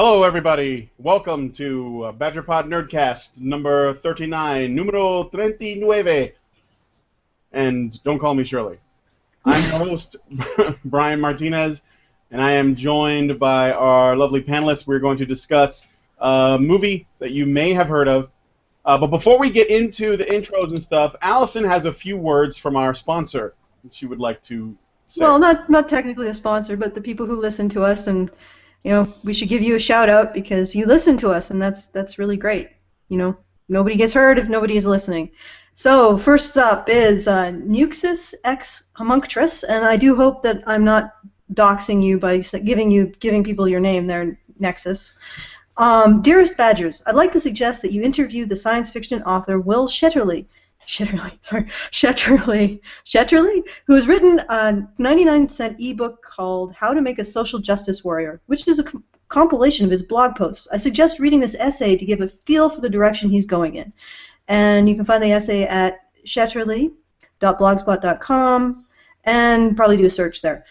Hello, everybody. Welcome to Badgerpod Nerdcast number 39, numero 39. And don't call me Shirley. I'm your host, Brian Martinez, and I am joined by our lovely panelists. We're going to discuss a movie that you may have heard of. But before we get into the intros and stuff, Allison has a few words from our sponsor that she would like to say. Well, not technically a sponsor, but the people who listen to us, and we should give you a shout out because you listen to us, and that's really great. Nobody gets heard if nobody is listening. So first up is Nuxus X Homunctress, and I do hope that I'm not doxing you by giving people your name there, Nexus. Dearest Badgers, I'd like to suggest that you interview the science fiction author Will Shetterly, who has written a 99-cent ebook called How to Make a Social Justice Warrior, which is a compilation of his blog posts. I suggest reading this essay to give a feel for the direction he's going in. And you can find the essay at shetterly.blogspot.com and probably do a search there.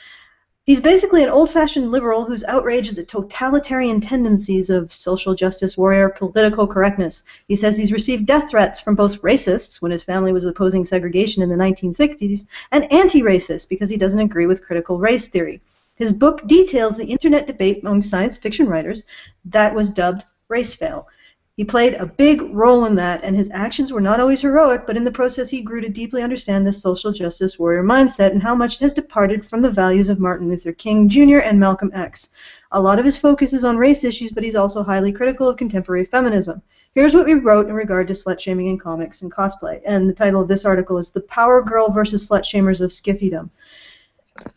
He's basically an old-fashioned liberal who's outraged at the totalitarian tendencies of social justice warrior political correctness. He says he's received death threats from both racists, when his family was opposing segregation in the 1960s, and anti-racists, because he doesn't agree with critical race theory. His book details the internet debate among science fiction writers that was dubbed race fail. He played a big role in that, and his actions were not always heroic, but in the process he grew to deeply understand this social justice warrior mindset and how much it has departed from the values of Martin Luther King Jr. and Malcolm X. A lot of his focus is on race issues, but he's also highly critical of contemporary feminism. Here's what we wrote in regard to slut-shaming in comics and cosplay, and the title of this article is The Power Girl versus Slut-Shamers of Skiffydom.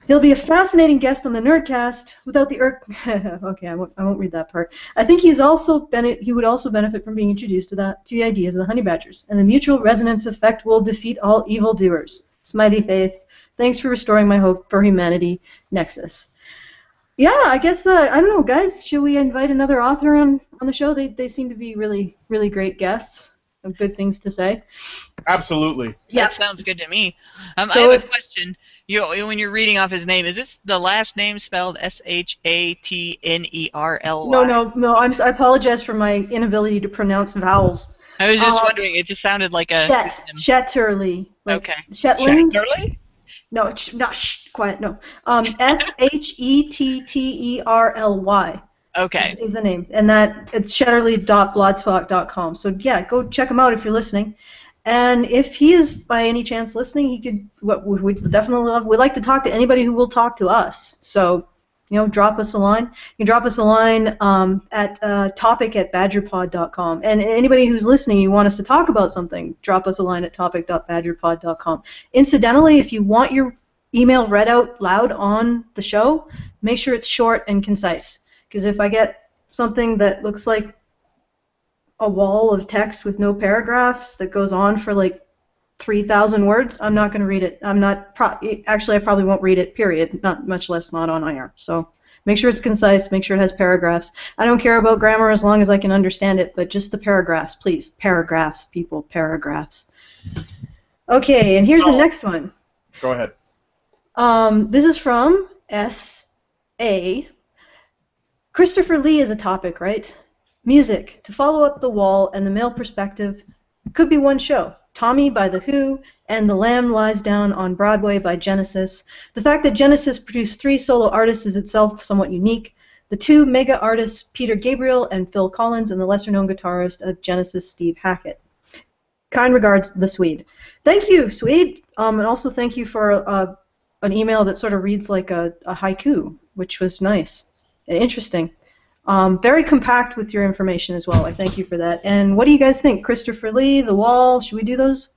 He'll be a fascinating guest on the Nerdcast without the okay, I won't read that part. I think he would also benefit from being introduced to the ideas of the honey badgers, and the mutual resonance effect will defeat all evildoers. Smiley face. Thanks for restoring my hope for humanity, Nexus. Yeah, I guess I don't know, guys. Should we invite another author on the show? They seem to be really really great guests. Have good things to say. Absolutely. Yeah, that sounds good to me. I have a question. When you're reading off his name, is this the last name spelled Shatnerly? No. I apologize for my inability to pronounce vowels. I was just wondering. It just sounded like a Shetterly. Okay. Shetland? Shetterly? No, quiet. No. Shetterly. Okay. Is the name, and it's shetterly.blogspot.com. So yeah, go check him out if you're listening. And if he is by any chance listening, he could. We'd definitely love. We'd like to talk to anybody who will talk to us. So, drop us a line. You can drop us a line at topic@badgerpod.com. And anybody who's listening, you want us to talk about something, drop us a line at topic.badgerpod.com. Incidentally, if you want your email read out loud on the show, make sure it's short and concise. Because if I get something that looks like a wall of text with no paragraphs that goes on for like 3,000 words, I'm not going to read it. Actually, I probably won't read it, period, much less not on air. So make sure it's concise, make sure it has paragraphs. I don't care about grammar as long as I can understand it, but just the paragraphs, please. Paragraphs, people, paragraphs. Okay, and here's the next one. Go ahead. This is from S.A. Christopher Lee is a topic, right? Music, to follow up The Wall and the male perspective, could be one show. Tommy by The Who and The Lamb Lies Down on Broadway by Genesis. The fact that Genesis produced 3 solo artists is itself somewhat unique. The 2 mega artists, Peter Gabriel and Phil Collins, and the lesser-known guitarist of Genesis, Steve Hackett. Kind regards, The Swede. Thank you, Swede, and also thank you for an email that sort of reads like a haiku, which was nice. Interesting. Very compact with your information as well. I thank you for that. And what do you guys think? Christopher Lee, The Wall, should we do those?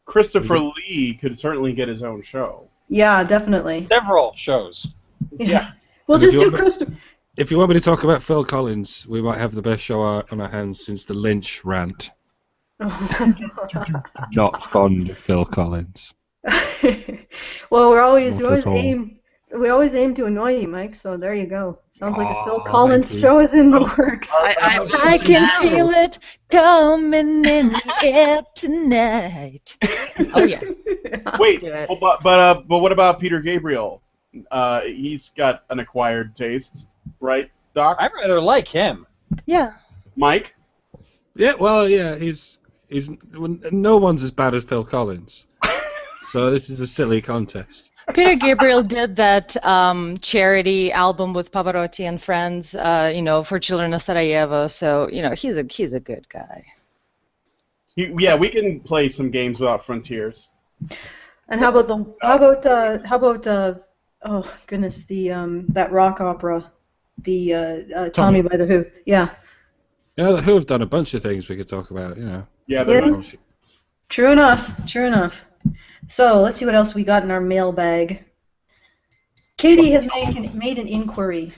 Christopher Lee could certainly get his own show. Yeah, definitely. Several shows. Yeah. We'll just do Christopher. If you want me to talk about Phil Collins, we might have the best show on our hands since the Lynch rant. Not fond of Phil Collins. Well, we always aim to annoy you, Mike, so there you go. Sounds like a Phil Collins show is in the works. I can feel it coming in the air tonight. Oh, yeah. Wait, but what about Peter Gabriel? He's got an acquired taste, right? Doc? I rather like him. Yeah. Mike? Yeah, well, yeah, he's no one's as bad as Phil Collins. So this is a silly contest. Peter Gabriel did that charity album with Pavarotti and friends, for children of Sarajevo. So he's a good guy. Yeah, we can play some games without frontiers. And how about oh goodness, that rock opera, the Tommy by the Who. Yeah. Yeah, the Who have done a bunch of things we could talk about. Yeah, they're Yeah. True enough. So let's see what else we got in our mailbag. Katie has made an inquiry.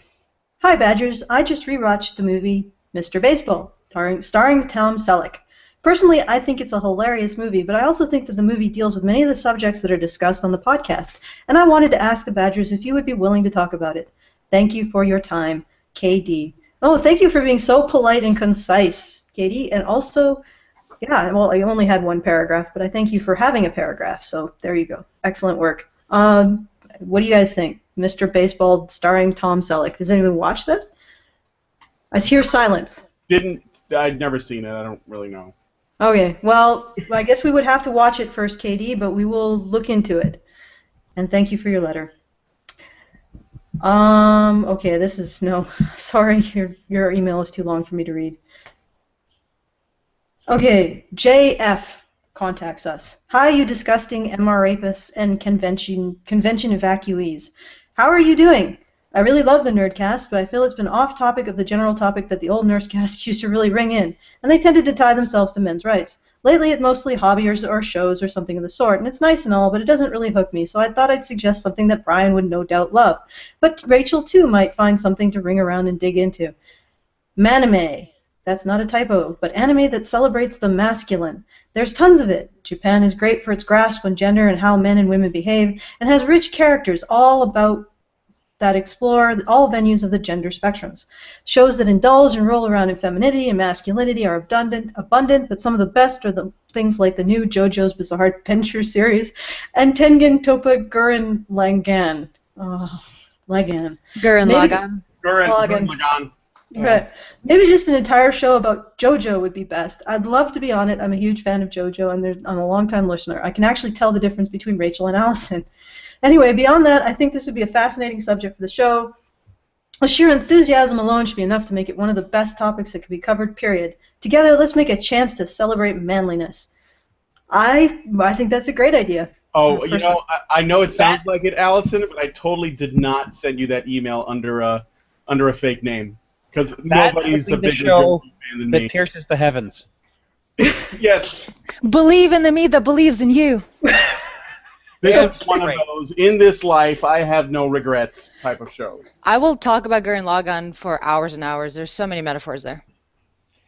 Hi, Badgers. I just rewatched the movie Mr. Baseball, starring Tom Selleck. Personally, I think it's a hilarious movie, but I also think that the movie deals with many of the subjects that are discussed on the podcast, and I wanted to ask the Badgers if you would be willing to talk about it. Thank you for your time, KD. Oh, thank you for being so polite and concise, Katie, and also... Yeah, well, I only had one paragraph, but I thank you for having a paragraph, so there you go. Excellent work. What do you guys think? Mr. Baseball starring Tom Selleck. Does anyone watch that? I hear silence. I'd never seen it. I don't really know. Okay, well, I guess we would have to watch it first, KD, but we will look into it. And thank you for your letter. Okay, sorry, your email is too long for me to read. Okay, JF contacts us. Hi, you disgusting MR rapists and convention evacuees. How are you doing? I really love the Nerdcast, but I feel it's been off topic of the general topic that the old Nerdcast used to really ring in, and they tended to tie themselves to men's rights. Lately, it's mostly hobbies or shows or something of the sort, and it's nice and all, but it doesn't really hook me, so I thought I'd suggest something that Brian would no doubt love. But Rachel, too, might find something to ring around and dig into. Manime. That's not a typo, but anime that celebrates the masculine. There's tons of it. Japan is great for its grasp on gender and how men and women behave, and has rich characters all about that explore all venues of the gender spectrums. Shows that indulge and roll around in femininity and masculinity are abundant, but some of the best are the things like the new JoJo's Bizarre Adventure series and Tengen Toppa Gurren Lagann. Lagann. Gurren Lagann. Gurren Lagann. Right. Maybe just an entire show about JoJo would be best. I'd love to be on it. I'm a huge fan of JoJo, and I'm a long-time listener. I can actually tell the difference between Rachel and Allison. Anyway, beyond that, I think this would be a fascinating subject for the show. A sheer enthusiasm alone should be enough to make it one of the best topics that could be covered, period. Together, let's make a chance to celebrate manliness. I think that's a great idea. Oh, I know it sounds like it, Allison, but I totally did not send you that email under a fake name. Because nobody's a bigger show fan than me. That pierces the heavens. Yes. Believe in the me that believes in you. This is one of those, in this life, I have no regrets type of shows. I will talk about Gurren Lagann for hours and hours. There's so many metaphors there.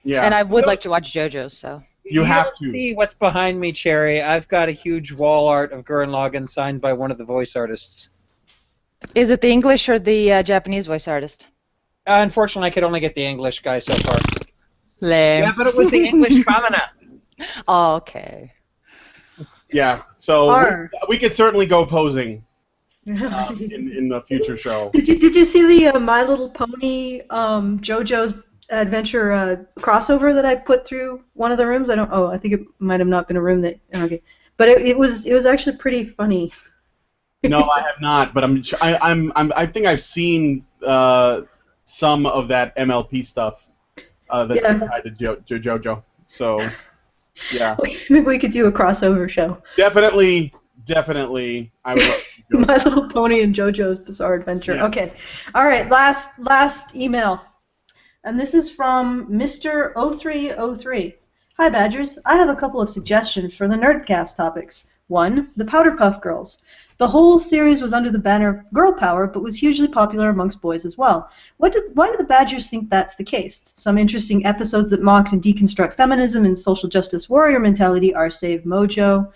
Yeah. And I would like to watch JoJo, so. You have to. See what's behind me, Cherry. I've got a huge wall art of Gurren Lagann signed by one of the voice artists. Is it the English or the Japanese voice artist? Unfortunately, I could only get the English guy so far. Lame. Yeah, but it was the English commoner. Oh, okay. Yeah, so we could certainly go posing in the future show. Did you see the My Little Pony JoJo's Adventure crossover that I put through one of the rooms? I think it might have not been a room that. Okay, but it was actually pretty funny. No, I have not, but I think I've seen some of that MLP stuff that's tied to JoJo. So, yeah. Maybe we could do a crossover show. Definitely. I would love to go. My Little Pony and JoJo's Bizarre Adventure. Yes. Okay. All right. Last email, and this is from Mr. 0303. Hi, Badgers. I have a couple of suggestions for the Nerdcast topics. 1. The Powder Puff Girls. The whole series was under the banner of girl power, but was hugely popular amongst boys as well. Why do the Badgers think that's the case? Some interesting episodes that mocked and deconstruct feminism and social justice warrior mentality are Save Mojo,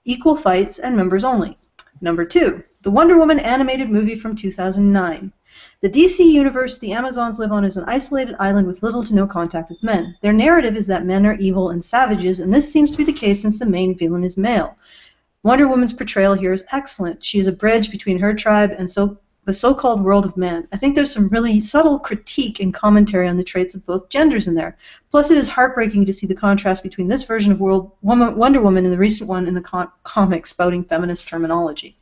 Equal Fights, and Members Only. Number 2, the Wonder Woman animated movie from 2009. The DC universe the Amazons live on is an isolated island with little to no contact with men. Their narrative is that men are evil and savages, and this seems to be the case since the main villain is male. Wonder Woman's portrayal here is excellent. She is a bridge between her tribe and the so-called world of man. I think there's some really subtle critique and commentary on the traits of both genders in there. Plus, it is heartbreaking to see the contrast between this version of Wonder Woman and the recent one in the comics spouting feminist terminology.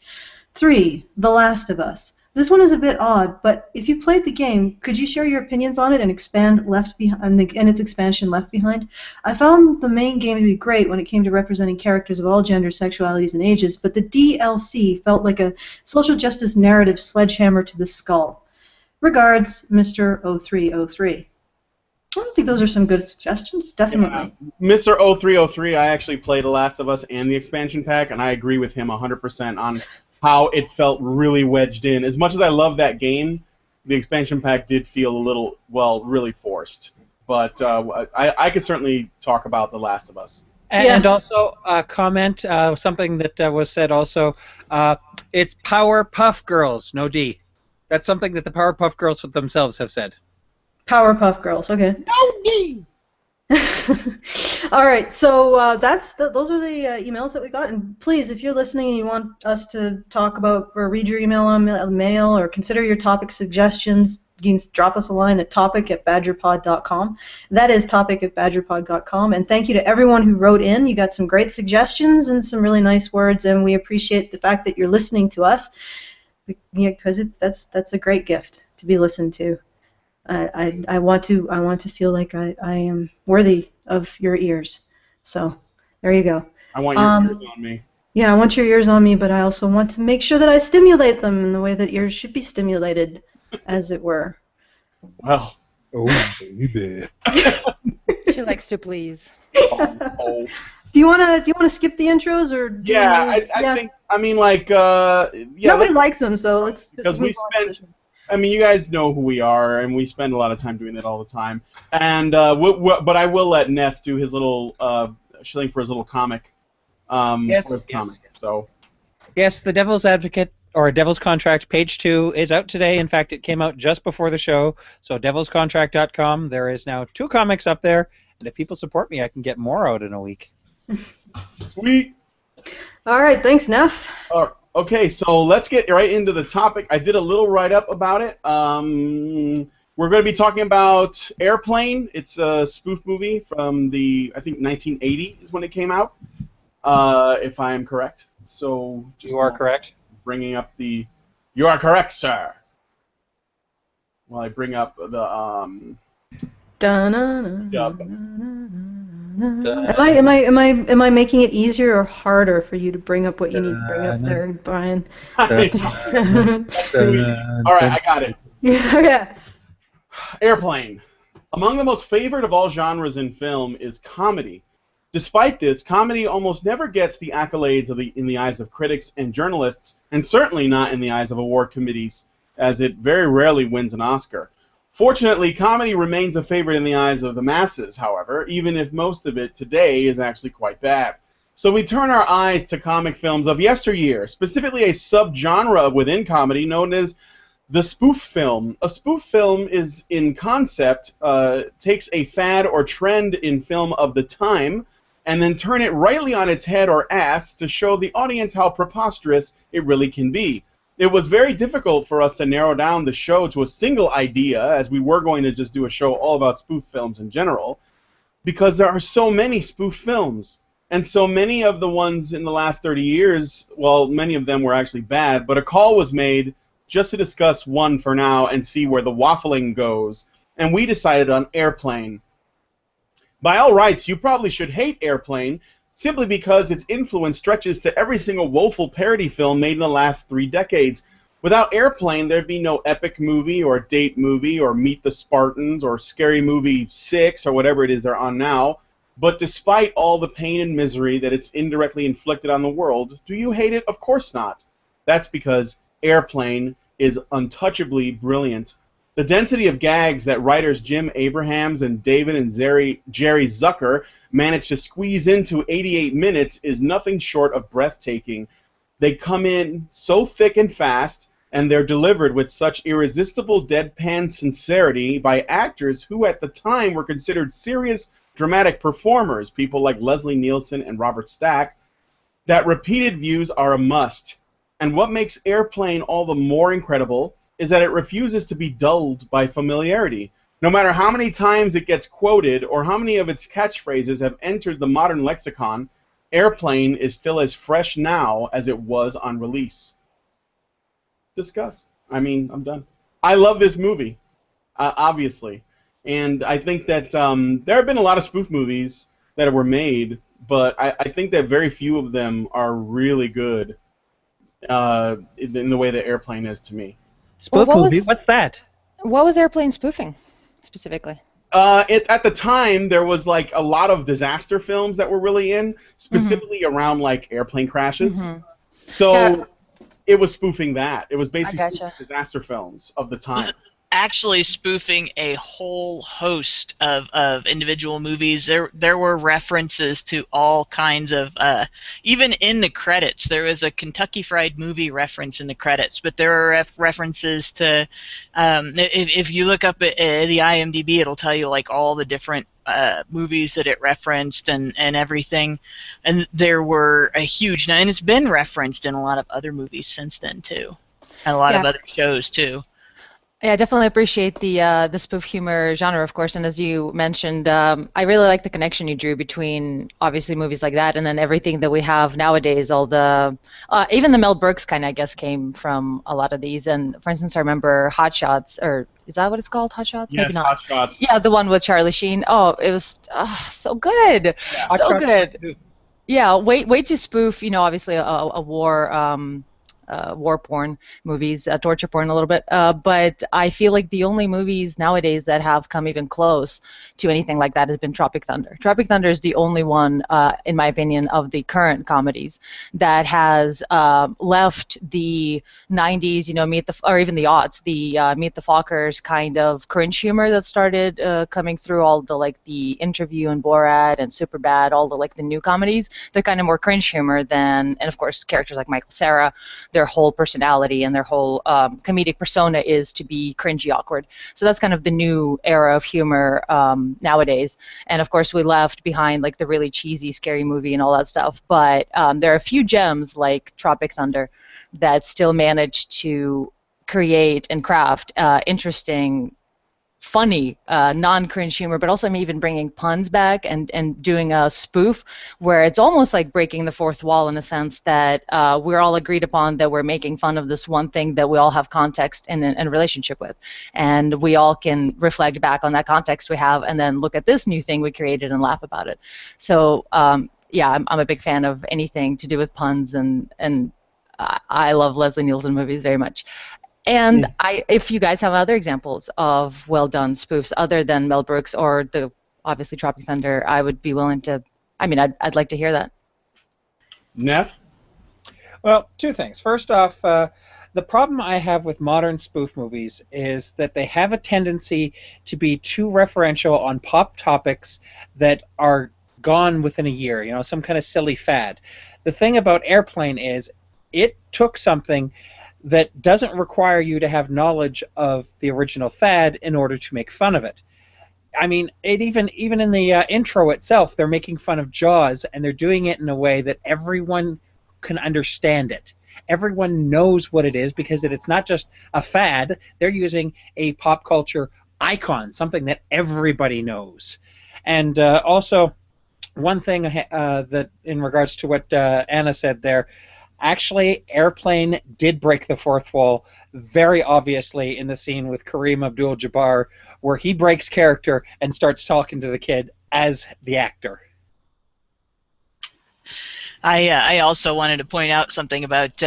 3. The Last of Us. This one is a bit odd, but if you played the game, could you share your opinions on it and expand and its expansion Left Behind? I found the main game to be great when it came to representing characters of all genders, sexualities, and ages, but the DLC felt like a social justice narrative sledgehammer to the skull. Regards, Mr. 0303. I think those are some good suggestions, definitely. Yeah. Mr. 0303, I actually played The Last of Us and the expansion pack, and I agree with him 100% on how it felt really wedged in. As much as I love that game, the expansion pack did feel a little, well, really forced. But I could certainly talk about The Last of Us. And also comment something that was said also. It's Powerpuff Girls, no D. That's something that the Powerpuff Girls themselves have said. Powerpuff Girls, okay. No D! All right, so those are the emails that we got. And please, if you're listening and you want us to talk about or read your email on mail or consider your topic suggestions, you can drop us a line at topic@badgerpod.com. That is topic@badgerpod.com. And thank you to everyone who wrote in. You got some great suggestions and some really nice words, and we appreciate the fact that you're listening to us, because that's a great gift to be listened to. I want to feel like I am worthy of your ears. So there you go. I want your ears on me. Yeah, I want your ears on me, but I also want to make sure that I stimulate them in the way that ears should be stimulated, as it were. Well. Oh, baby. She likes to please. Oh. Do you wanna skip the intros or? I think. I mean, like. Nobody likes them, so let's. Because we spent. I mean, you guys know who we are, and we spend a lot of time doing that all the time. And but I will let Neff do his little shilling for his little comic. Yes. So. Yes, the Devil's Advocate or Devil's Contract page 2 is out today. In fact, it came out just before the show. So devilscontract.com. There is now 2 comics up there, and if people support me, I can get more out in a week. Sweet. All right, thanks, Neff. Okay, so let's get right into the topic. I did a little write-up about it. We're going to be talking about Airplane. It's a spoof movie from I think 1980 is when it came out, if I am correct. So just you are correct. Bringing up the... You are correct, sir. While I bring up the... Dub. Am I making it easier or harder for you to bring up what you need to bring up there, Brian? All right, I got it. Yeah. Airplane. Among the most favored of all genres in film is comedy. Despite this, comedy almost never gets the accolades in the eyes of critics and journalists, and certainly not in the eyes of award committees, as it very rarely wins an Oscar. Fortunately, comedy remains a favorite in the eyes of the masses, however, even if most of it today is actually quite bad. So we turn our eyes to comic films of yesteryear, specifically a subgenre within comedy known as the spoof film. A spoof film is, in concept, takes a fad or trend in film of the time and then turn it rightly on its head or ass to show the audience how preposterous it really can be. It was very difficult for us to narrow down the show to a single idea, as we were going to just do a show all about spoof films in general, because there are so many spoof films. And so many of the ones in the last 30 years, well, many of them were actually bad, but a call was made just to discuss one for now and see where the waffling goes. And we decided on Airplane. By all rights, you probably should hate Airplane, simply because its influence stretches to every single woeful parody film made in the last 3 decades. Without Airplane, there'd be no Epic movie or Date movie or Meet the Spartans or Scary Movie 6 or whatever it is they're on now. But despite all the pain and misery that it's indirectly inflicted on the world, do you hate it? Of course not. That's because Airplane is untouchably brilliant. The density of gags that writers Jim Abrahams and David and Jerry Zucker managed to squeeze into 88 minutes is nothing short of breathtaking. They come in so thick and fast, and they're delivered with such irresistible deadpan sincerity by actors who at the time were considered serious dramatic performers, people like Leslie Nielsen and Robert Stack, that repeated views are a must. And what makes Airplane all the more incredible is that it refuses to be dulled by familiarity. No matter how many times it gets quoted or how many of its catchphrases have entered the modern lexicon, Airplane is still as fresh now as it was on release. Discuss. I mean, I'm done. I love this movie, obviously. And I think that there have been a lot of spoof movies that were made, but I think that very few of them are really good in the way that Airplane is to me. Spoof movie? What's that? What was Airplane spoofing, specifically? At the time, there was like a lot of disaster films that were really in, specifically around like airplane crashes. So it was spoofing that. It was basically spoofing disaster films of the time. Actually spoofing a whole host of individual movies. There were references to all kinds of, even in the credits, there was a Kentucky Fried Movie reference in the credits, but there are references to, if you look up at the IMDb, it'll tell you like all the different movies that it referenced and everything, and there were a huge, and it's been referenced in a lot of other movies since then too, and a lot of other shows too. Yeah, I definitely appreciate the spoof humor genre, of course, and as you mentioned, I really like the connection you drew between obviously movies like that and then everything that we have nowadays. All the even the Mel Brooks kind of, I guess, came from a lot of these. And for instance, I remember Hot Shots, or is that what it's called? Hot Shots? Yes, maybe not. Hot Shots. Yeah, the one with Charlie Sheen. Oh, it was so good, Yeah. so good. Yeah, way to spoof. You know, obviously a war. War porn movies, torture porn a little bit, but I feel like the only movies nowadays that have come even close to anything like that has been Tropic Thunder. Tropic Thunder is the only one, in my opinion, of the current comedies that has left the 90s, you know, or even the aughts, the Meet the Fockers kind of cringe humor that started coming through all the like the Interview and Borat and Superbad, all the like the new comedies. They're kind of more cringe humor than, and of course characters like Michael Cera, their whole personality and their whole comedic persona is to be cringy awkward. So that's kind of the new era of humor nowadays. And of course we left behind like the really cheesy scary movie and all that stuff, but there are a few gems like Tropic Thunder that still manage to create and craft interesting, funny, non-cringe humor, but also even bringing puns back and doing a spoof where it's almost like breaking the fourth wall in a sense that we're all agreed upon that we're making fun of this one thing that we all have context and relationship with. And we all can reflect back on that context we have and then look at this new thing we created and laugh about it. So, yeah, I'm a big fan of anything to do with puns, and I love Leslie Nielsen movies very much. And if you guys have other examples of well-done spoofs other than Mel Brooks or the obviously Tropic Thunder, I would be willing to. I mean, I'd like to hear that. Neff? Well, two things. First off, the problem I have with modern spoof movies is that they have a tendency to be too referential on pop topics that are gone within a year. You know, some kind of silly fad. The thing about Airplane is it took something that doesn't require you to have knowledge of the original fad in order to make fun of it. I mean, it even in the intro itself, they're making fun of Jaws, and they're doing it in a way that everyone can understand it. Everyone knows what it is because it's not just a fad. They're using a pop culture icon, something that everybody knows. And also, one thing that in regards to what Anna said there, actually, Airplane did break the fourth wall very obviously in the scene with Kareem Abdul-Jabbar where he breaks character and starts talking to the kid as the actor. I also wanted to point out something about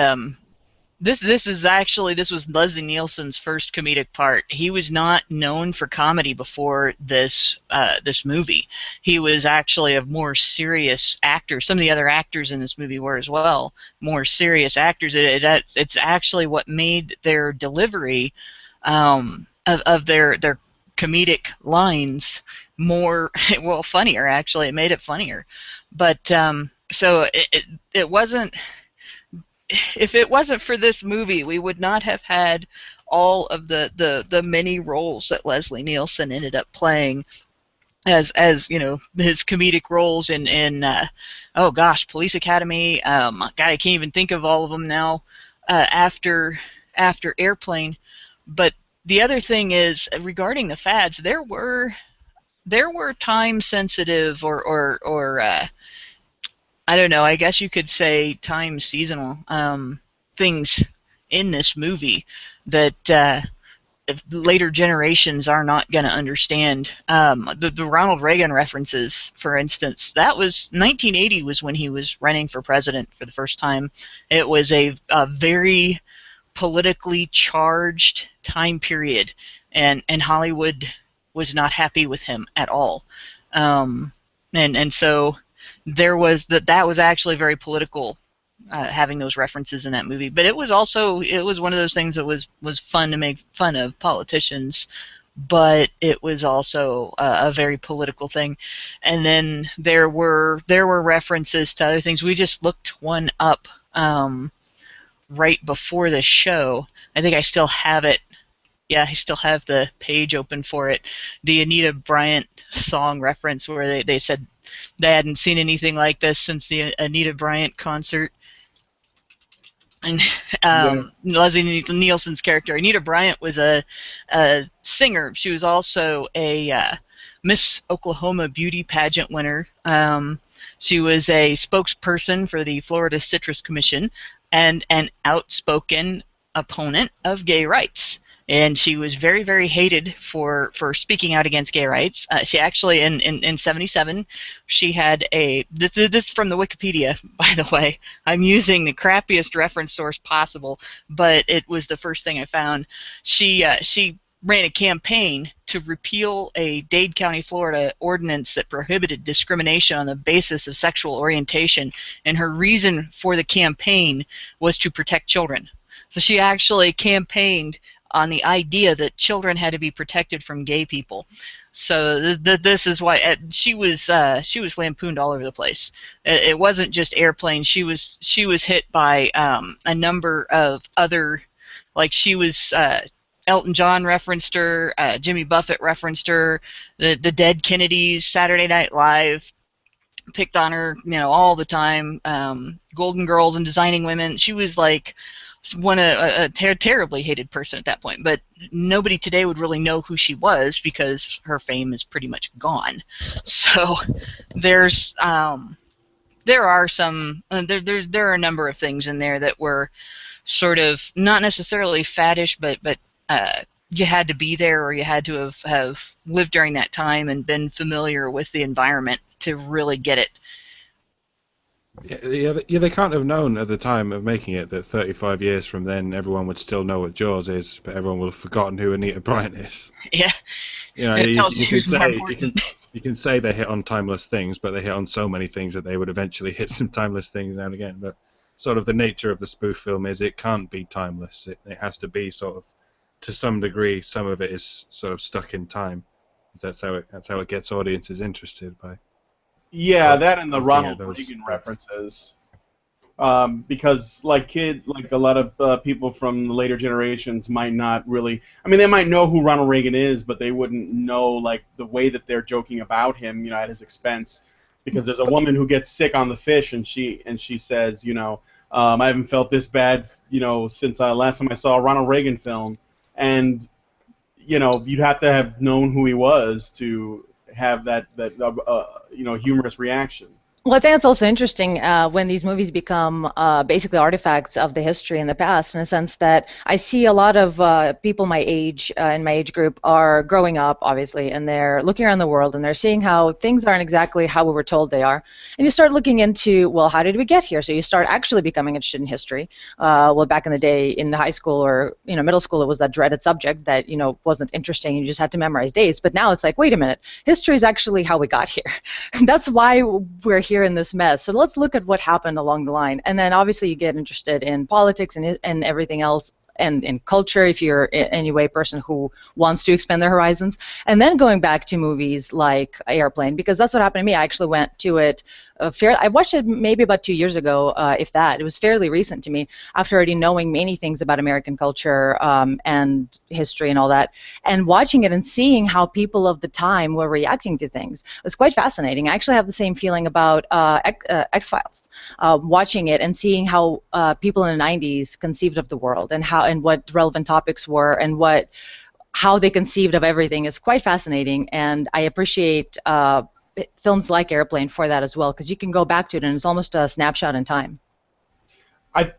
this was Leslie Nielsen's first comedic part. He was not known for comedy before this movie. He was actually a more serious actor. Some of the other actors in this movie were as well more serious actors. It's actually what made their delivery of their comedic lines more funnier. Actually, it made it funnier. But so it wasn't. If it wasn't for this movie, we would not have had all of the many roles that Leslie Nielsen ended up playing as you know, his comedic roles in oh gosh, Police Academy. God, I can't even think of all of them now. after Airplane. But the other thing is, regarding the fads, there were time sensitive or I don't know, I guess you could say time seasonal things in this movie that later generations are not going to understand. The Ronald Reagan references, for instance, that was 1980 was when he was running for president for the first time. It was a very politically charged time period, and Hollywood was not happy with him at all. And so there was that was actually very political, having those references in that movie. But it was one of those things that was fun to make fun of politicians, but it was also a very political thing. And then there were references to other things. We just looked one up right before the show. I think I still have it. Yeah, I still have the page open for it. The Anita Bryant song reference where they said they hadn't seen anything like this since the Anita Bryant concert. And Leslie Nielsen's character, Anita Bryant, was a singer. She was also a Miss Oklahoma beauty pageant winner. She was a spokesperson for the Florida Citrus Commission and an outspoken opponent of gay rights. And she was very, very hated for speaking out against gay rights. She actually, in 77, she had this is from the Wikipedia, by the way. I'm using the crappiest reference source possible, but it was the first thing I found. She ran a campaign to repeal a Dade County, Florida ordinance that prohibited discrimination on the basis of sexual orientation, and her reason for the campaign was to protect children. So she actually campaigned on the idea that children had to be protected from gay people. So this is why she was lampooned all over the place. It wasn't just Airplane. She was hit by a number of other, like she was Elton John referenced her, Jimmy Buffett referenced her, the Dead Kennedys, Saturday Night Live picked on her, all the time. Golden Girls and Designing Women. She was like a terribly hated person at that point, but nobody today would really know who she was because her fame is pretty much gone. So there are a number of things in there that were sort of not necessarily faddish, but you had to be there, or you had to have lived during that time and been familiar with the environment to really get it. Yeah, they can't have known at the time of making it that 35 years from then everyone would still know what Jaws is, but everyone will have forgotten who Anita Bryant is. Yeah. You can say they hit on timeless things, but they hit on so many things that they would eventually hit some timeless things now and again. But sort of the nature of the spoof film is it can't be timeless. It has to be sort of, to some degree, some of it is sort of stuck in time. That's how it gets audiences interested by. Yeah, that and the Ronald Reagan references, because like a lot of people from the later generations might not really. I mean, they might know who Ronald Reagan is, but they wouldn't know like the way that they're joking about him, at his expense. Because there's a woman who gets sick on the fish, and she says, I haven't felt this bad, since last time I saw a Ronald Reagan film, and you'd have to have known who he was to have that humorous reaction. Well, I think it's also interesting when these movies become basically artifacts of the history in the past, in a sense that I see a lot of people my age, in my age group, are growing up, obviously, and they're looking around the world, and they're seeing how things aren't exactly how we were told they are. And you start looking into, well, how did we get here? So you start actually becoming interested in history. Well, back in the day, in high school or middle school, it was that dreaded subject that wasn't interesting. You just had to memorize dates. But now it's like, wait a minute, history is actually how we got here. That's why we're here in this mess. So let's look at what happened along the line. And then obviously you get interested in politics and everything else, and in culture if you're in any way a person who wants to expand their horizons. And then going back to movies like Airplane, because that's what happened to me. I actually went to it I watched it maybe about 2 years ago, if that. It was fairly recent to me, after already knowing many things about American culture and history and all that. And watching it and seeing how people of the time were reacting to things was quite fascinating. I actually have the same feeling about X-Files, watching it and seeing how people in the 90s conceived of the world and what relevant topics were and how they conceived of everything is quite fascinating, and I appreciate films like Airplane for that as well, because you can go back to it and it's almost a snapshot in time.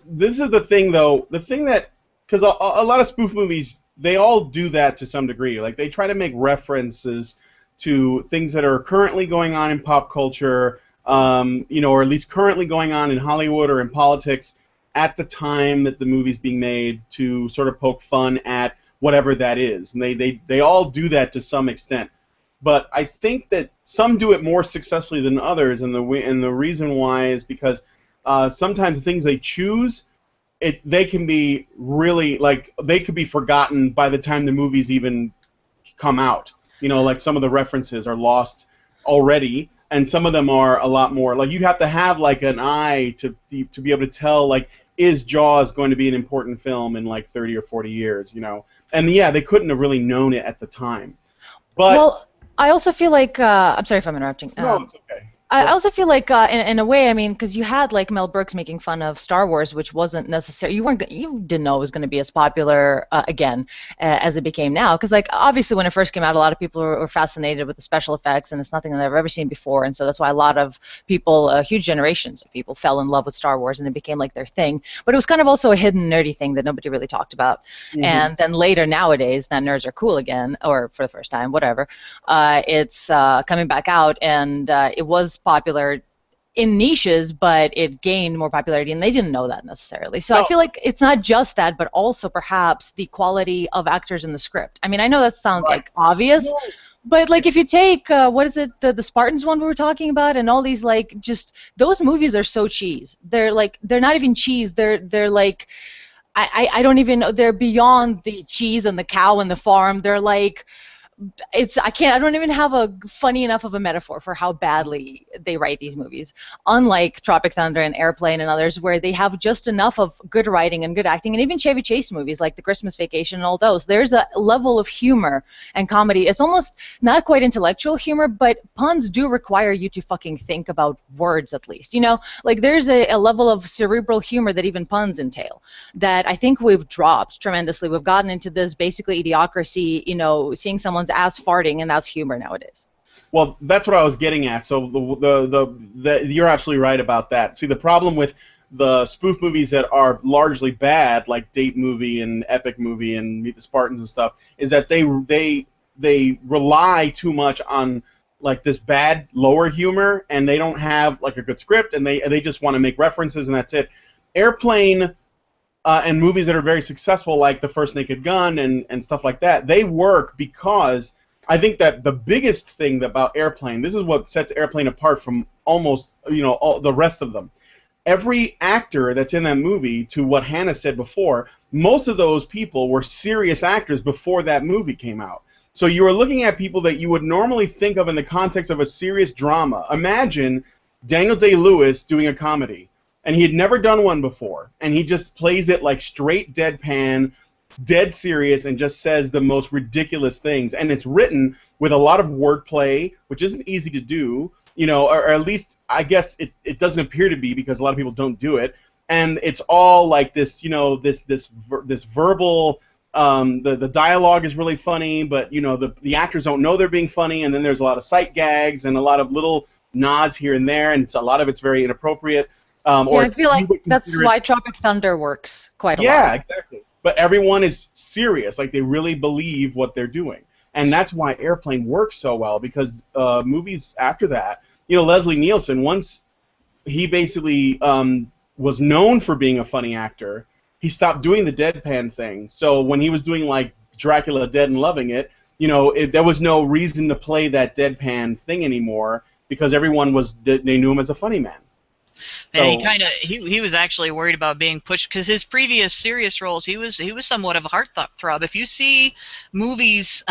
This is the thing, though. The thing that, because a lot of spoof movies, they all do that to some degree. Like, they try to make references to things that are currently going on in pop culture, or at least currently going on in Hollywood or in politics at the time that the movie's being made, to sort of poke fun at whatever that is. And they all do that to some extent. But I think that some do it more successfully than others, and the reason why is because sometimes the things they choose, they can be really, like, they could be forgotten by the time the movies even come out. Like some of the references are lost already, and some of them are a lot more, like, you'd have to have like an eye to be able to tell, like, is Jaws going to be an important film in like 30 or 40 years, And yeah, they couldn't have really known it at the time. But well, I also feel like I'm sorry if I'm interrupting. No, it's okay. I also feel like, in a way, I mean, because you had like Mel Brooks making fun of Star Wars, which wasn't necessary. You didn't know it was going to be as popular again as it became now. Because like obviously when it first came out, a lot of people were fascinated with the special effects, and it's nothing that they've ever seen before. And so that's why a lot of people, huge generations of people, fell in love with Star Wars, and it became like their thing. But it was kind of also a hidden nerdy thing that nobody really talked about. Mm-hmm. And then later nowadays, that nerds are cool again, or for the first time, whatever. It's coming back out, and it was popular in niches, but it gained more popularity, and they didn't know that necessarily. So I feel like it's not just that, but also perhaps the quality of actors in the script. I mean, I know that sounds like obvious, but like if you take what is it, the Spartans one we were talking about, and all these like just those movies are so cheese. They're not even cheese. They're like I don't even know. They're beyond the cheese and the cow and the farm. They're like. I don't even have a funny enough of a metaphor for how badly they write these movies. Unlike Tropic Thunder and Airplane and others, where they have just enough of good writing and good acting, and even Chevy Chase movies like The Christmas Vacation and all those, there's a level of humor and comedy. It's almost not quite intellectual humor, but puns do require you to fucking think about words at least. Like there's a level of cerebral humor that even puns entail that I think we've dropped tremendously. We've gotten into this basically idiocracy, seeing someone's ass farting, and that's humor nowadays. Well, that's what I was getting at. So you're absolutely right about that. See, the problem with the spoof movies that are largely bad, like Date Movie and Epic Movie and Meet the Spartans and stuff, is that they rely too much on like this bad lower humor, and they don't have like a good script, and they just want to make references, and that's it. Airplane and movies that are very successful, like The First Naked Gun and stuff like that, they work because I think that the biggest thing about Airplane, this is what sets Airplane apart from almost all the rest of them. Every actor that's in that movie, to what Hannah said before, most of those people were serious actors before that movie came out. So you are looking at people that you would normally think of in the context of a serious drama. Imagine Daniel Day-Lewis doing a comedy. And he had never done one before, and he just plays it like straight deadpan, dead serious, and just says the most ridiculous things. And it's written with a lot of wordplay, which isn't easy to do, or at least I guess it doesn't appear to be, because a lot of people don't do it. And it's all like this, this verbal. The dialogue is really funny, but the actors don't know they're being funny, and then there's a lot of sight gags and a lot of little nods here and there, and a lot of it's very inappropriate. I feel like that's why Tropic Thunder works quite a lot. Yeah, exactly. But everyone is serious, like they really believe what they're doing. And that's why Airplane works so well, because movies after that, Leslie Nielsen, once he basically was known for being a funny actor, he stopped doing the deadpan thing. So when he was doing like Dracula Dead and Loving It, there was no reason to play that deadpan thing anymore, because everyone they knew him as a funny man. And he was actually worried about being pushed, because his previous serious roles, he was somewhat of a heartthrob. If you see movies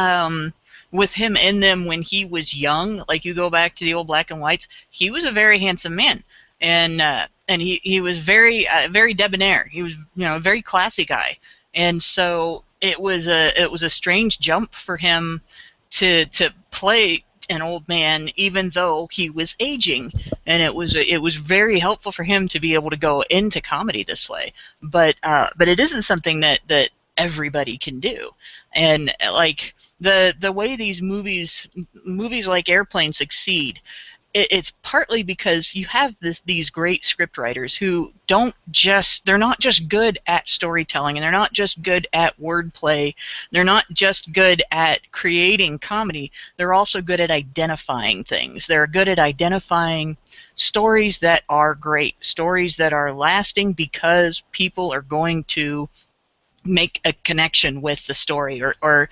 with him in them when he was young, like you go back to the old black and whites, he was a very handsome man, and he was very debonair. He was a very classy guy, and so it was a strange jump for him to play an old man, even though he was aging, and it was very helpful for him to be able to go into comedy this way. But it isn't something that everybody can do, and like the way these movies like Airplane succeed, it's partly because you have these great script writers who they're not just good at storytelling, and they're not just good at wordplay, they're not just good at creating comedy, they're also good at identifying things. They're good at identifying stories that are great, stories that are lasting because people are going to make a connection with the story, or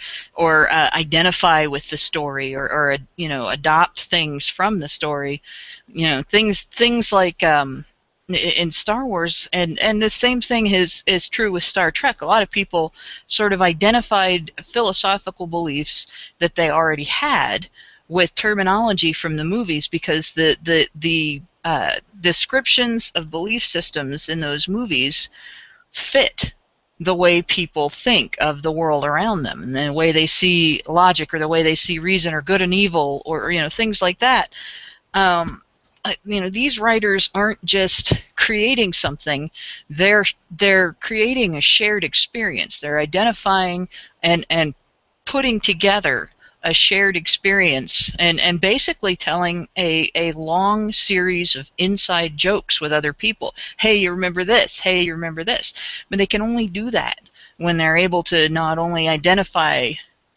identify with the story, or adopt things from the story. Things like in Star Wars, and the same thing is true with Star Trek. A lot of people sort of identified philosophical beliefs that they already had with terminology from the movies, because the descriptions of belief systems in those movies fit the way people think of the world around them, and the way they see logic, or the way they see reason, or good and evil, or things like that. These writers aren't just creating something; they're creating a shared experience. They're identifying and putting together a shared experience, and basically telling a long series of inside jokes with other people. Hey, you remember this? Hey, you remember this? But they can only do that when they're able to not only identify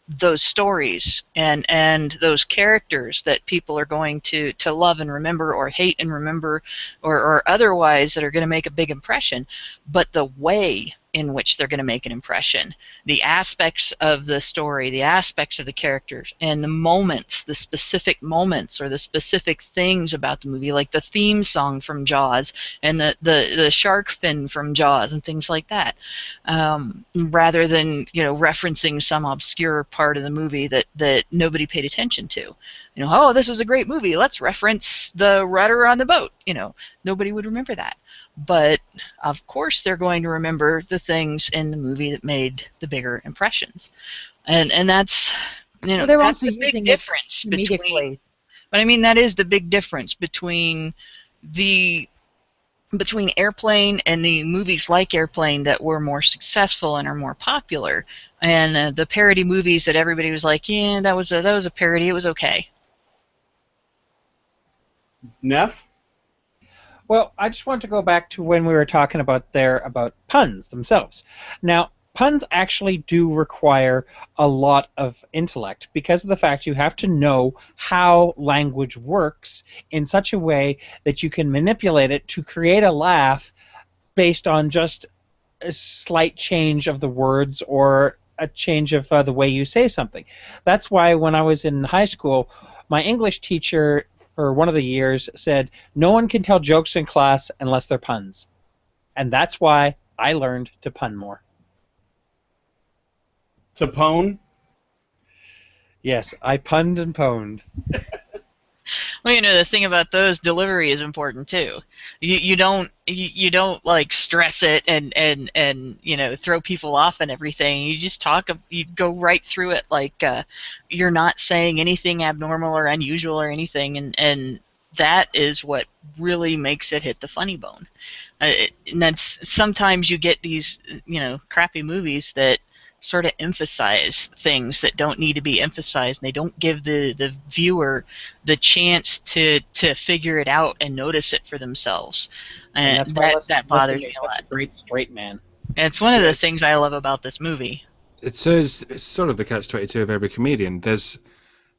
those stories and those characters that people are going to love and remember, or hate and remember, or otherwise that are going to make a big impression, but the way in which they're going to make an impression, the aspects of the story, the aspects of the characters, and the moments, the specific moments, or the specific things about the movie, like the theme song from Jaws, and the shark fin from Jaws, and things like that, rather than referencing some obscure part of the movie that nobody paid attention to. Oh, this was a great movie, let's reference the rudder on the boat. Nobody would remember that. But of course they're going to remember the things in the movie that made the bigger impressions, and that's They're that's also the big using it difference between. comedically. But I mean, that is the big difference between Airplane and the movies like Airplane that were more successful and are more popular, and the parody movies that everybody was like, yeah, that was a parody, it was okay. Neff? Well, I just want to go back to when we were talking about puns themselves. Now, puns actually do require a lot of intellect, because of the fact you have to know how language works in such a way that you can manipulate it to create a laugh based on just a slight change of the words, or a change of the way you say something. That's why when I was in high school, my English teacher for one of the years said, no one can tell jokes in class unless they're puns. And that's why I learned to pun more. To pone? Yes, I punned and pwned. Well, the thing about those, delivery is important too. You don't like stress it and throw people off and everything. You just talk. You go right through it like you're not saying anything abnormal or unusual or anything, and that is what really makes it hit the funny bone. And that's sometimes you get these crappy movies that sort of emphasize things that don't need to be emphasized, and they don't give the viewer the chance to figure it out and notice it for themselves. And that's why that bothers me a lot. A great straight man. And it's one of the things I love about this movie. It's sort of the catch-22 of every comedian. There's,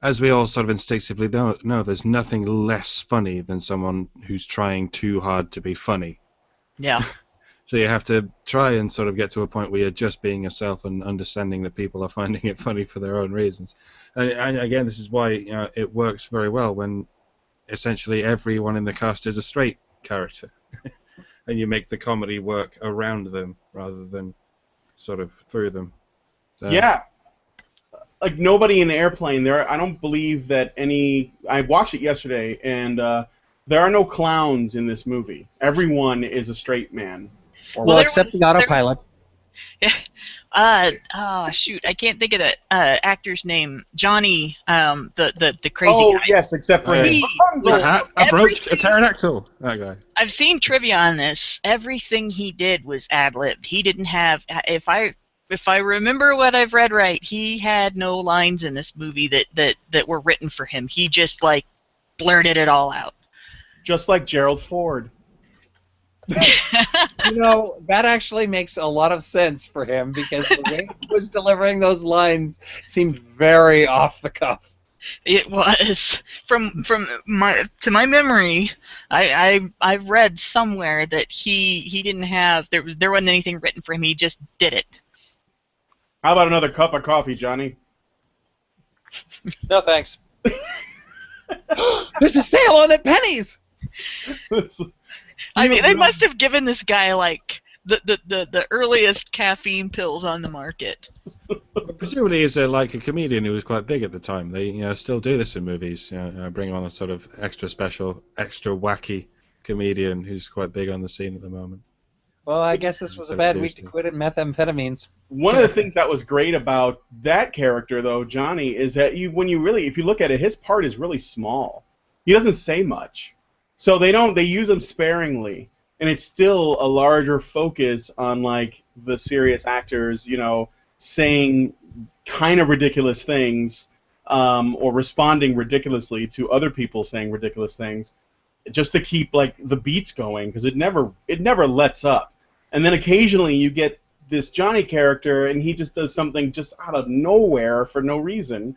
as we all sort of instinctively know, there's nothing less funny than someone who's trying too hard to be funny. Yeah. So you have to try and sort of get to a point where you're just being yourself and understanding that people are finding it funny for their own reasons. And again, this is why it works very well when essentially everyone in the cast is a straight character. And you make the comedy work around them rather than sort of through them. So. Yeah. like nobody in the airplane there. I don't believe that any. I watched it yesterday, and there are no clowns in this movie. Everyone is a straight man. Or Well, there except was- the autopilot. Oh shoot, I can't think of the actor's name. Johnny, the crazy oh guy. yes, except for him. He- Rapunzel. A brooch, a Everything- pterodactyl. That guy. I've seen trivia on this. Everything he did was ad-libbed. He didn't have. If I remember what I've read right, he had no lines in this movie that were written for him. He just like blurted it all out. Just like Gerald Ford. You know, that actually makes a lot of sense for him because the way he was delivering those lines seemed very off the cuff. It was from my memory. I read somewhere that he didn't have there wasn't anything written for him. He just did it. How about another cup of coffee, Johnny? No thanks. There's a sale on at Penny's. I mean, they must have given this guy like the earliest caffeine pills on the market. But presumably, he's like a comedian who was quite big at the time. They still do this in movies. Bring on a sort of extra special, extra wacky comedian who's quite big on the scene at the moment. Well, I guess this was a bad week to quit at methamphetamines. One of the things that was great about that character, though, Johnny, is that if you look at it, his part is really small. He doesn't say much, so they use him sparingly, and it's still a larger focus on like the serious actors, saying kind of ridiculous things, or responding ridiculously to other people saying ridiculous things, just to keep like the beats going, because it never lets up. And then occasionally you get this Johnny character, and he just does something just out of nowhere for no reason,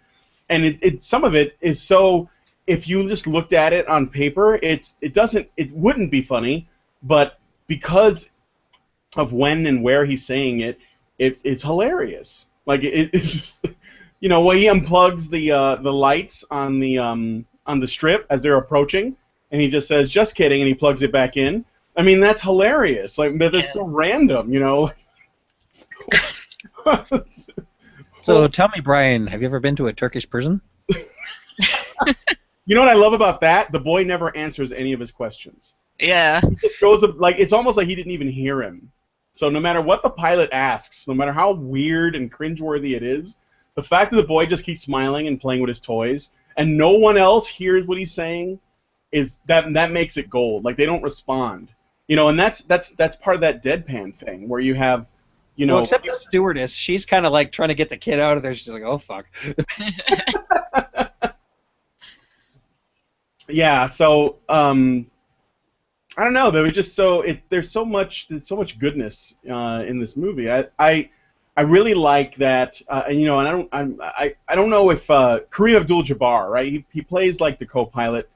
and some of it is so. If you just looked at it on paper, it wouldn't be funny, but because of when and where he's saying it's hilarious. Like it's just, when he unplugs the lights on the strip as they're approaching, and he just says, "Just kidding," and he plugs it back in. I mean, that's hilarious. Like, but it's so random, So tell me, Brian, have you ever been to a Turkish prison? You know what I love about that? The boy never answers any of his questions. Yeah. He just goes like it's almost like he didn't even hear him. So no matter what the pilot asks, no matter how weird and cringeworthy it is, the fact that the boy just keeps smiling and playing with his toys, and no one else hears what he's saying, is that makes it gold. Like they don't respond. And that's part of that deadpan thing where you have, Well, except the stewardess, she's kind of like trying to get the kid out of there. She's like, "Oh fuck." Yeah, so I don't know. There was just there's so much goodness in this movie. I really like that. And I don't know if Kareem Abdul-Jabbar, right? He plays like the co-pilot,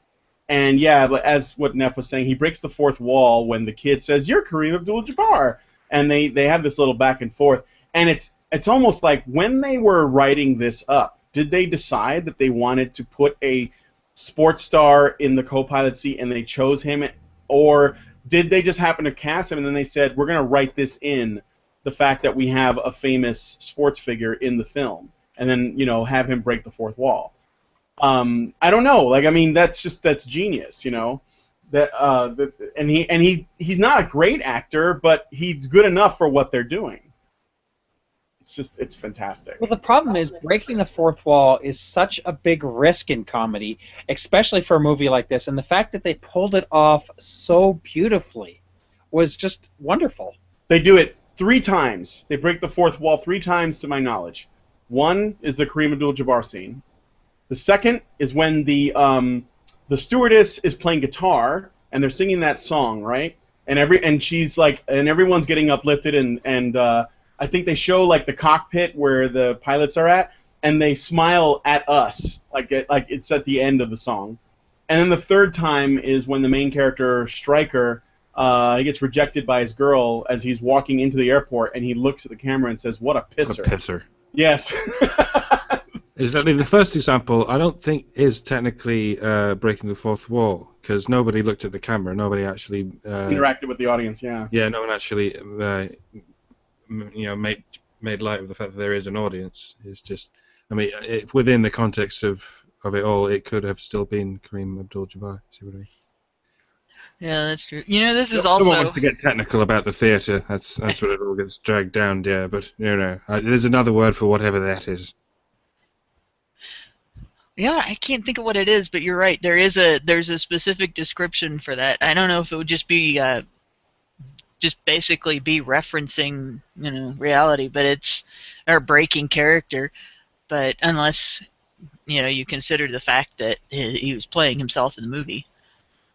and yeah, but as what Neff was saying, he breaks the fourth wall when the kid says, "You're Kareem Abdul-Jabbar," and they have this little back and forth, and it's almost like when they were writing this up, did they decide that they wanted to put a sports star in the co-pilot seat and they chose him, or did they just happen to cast him and then they said, we're going to write this in, the fact that we have a famous sports figure in the film, and then have him break the fourth wall? I don't know. Like, I mean, that's genius, that he's not a great actor, but he's good enough for what they're doing. It's fantastic. Well, the problem is breaking the fourth wall is such a big risk in comedy, especially for a movie like this, and the fact that they pulled it off so beautifully was just wonderful. They do it 3 times. They break the fourth wall 3 times, to my knowledge. One is the Kareem Abdul-Jabbar scene. The second is when the stewardess is playing guitar and they're singing that song, right? And she's like, and everyone's getting uplifted, and I think they show like the cockpit where the pilots are at, and they smile at us, like it's at the end of the song. And then the third time is when the main character, Stryker, he gets rejected by his girl as he's walking into the airport, and he looks at the camera and says, "What a pisser." What a pisser. Yes. Exactly. The first example, I don't think is technically breaking the fourth wall, because nobody looked at the camera. Nobody actually interacted with the audience. Yeah. Yeah. No one actually, made light of the fact that there is an audience. It's just I mean, within the context of it all, it could have still been Kareem Abdul-Jabbar. See what I mean? Yeah, that's true. You know, this is No one also. wants to get technical about the theatre. That's what it all gets dragged down, yeah. But there's another word for whatever that is. Yeah, I can't think of what it is, but you're right. There's a specific description for that. I don't know if it would just be just basically be referencing reality, but it's or breaking character. But unless you consider the fact that he was playing himself in the movie.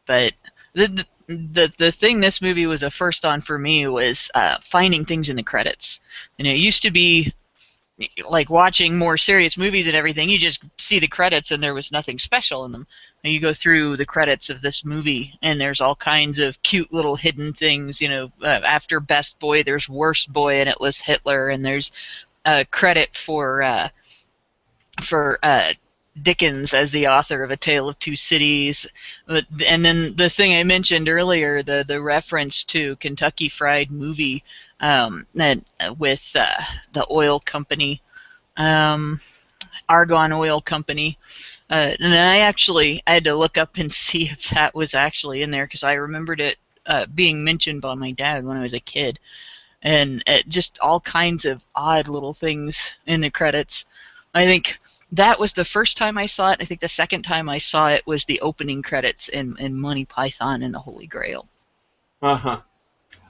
But the thing this movie was a first on for me was finding things in the credits. It used to be like watching more serious movies and everything. You just see the credits and there was nothing special in them. And you go through the credits of this movie and there's all kinds of cute little hidden things. After Best Boy, there's Worst Boy and it lists Hitler, and there's a credit for Dickens as the author of A Tale of Two Cities. And then the thing I mentioned earlier, the reference to Kentucky Fried Movie with the oil company, Argonne Oil Company. And I had to look up and see if that was actually in there, because I remembered it being mentioned by my dad when I was a kid. And just all kinds of odd little things in the credits. I think that was the first time I saw it. I think the second time I saw it was the opening credits in Monty Python and the Holy Grail. Uh-huh.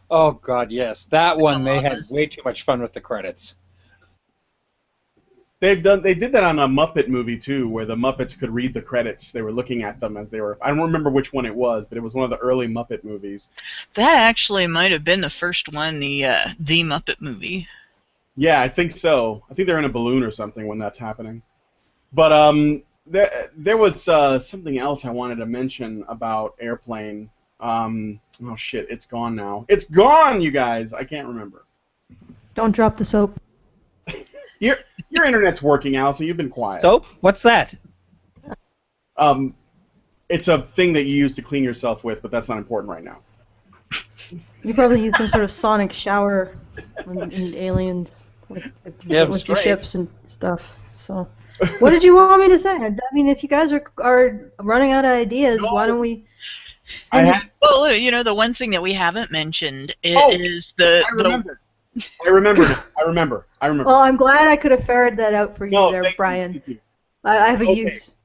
Oh, God, yes. That one, they had way too much fun with the credits. They did that on a Muppet movie, too, where the Muppets could read the credits. They were looking at them as they were... I don't remember which one it was, but it was one of the early Muppet movies. That actually might have been the first one, the Muppet movie. Yeah, I think so. I think they're in a balloon or something when that's happening. But there was something else I wanted to mention about Airplane. Oh shit, it's gone now. It's gone, you guys. I can't remember. Don't drop the soap. Your internet's working, Allison. You've been quiet. Soap? What's that? It's a thing that you use to clean yourself with, but that's not important right now. You probably use some sort of sonic shower in Aliens, with your ships and stuff. So. What did you want me to say? I mean, if you guys are running out of ideas, why don't we... Well, the one thing that we haven't mentioned is the... I remember. Well, I'm glad I could have ferreted that out for you there, Brian. I have a use.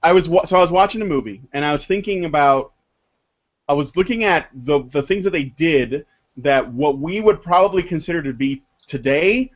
I was watching a movie, and I was thinking about... I was looking at the things that they did that what we would probably consider to be today...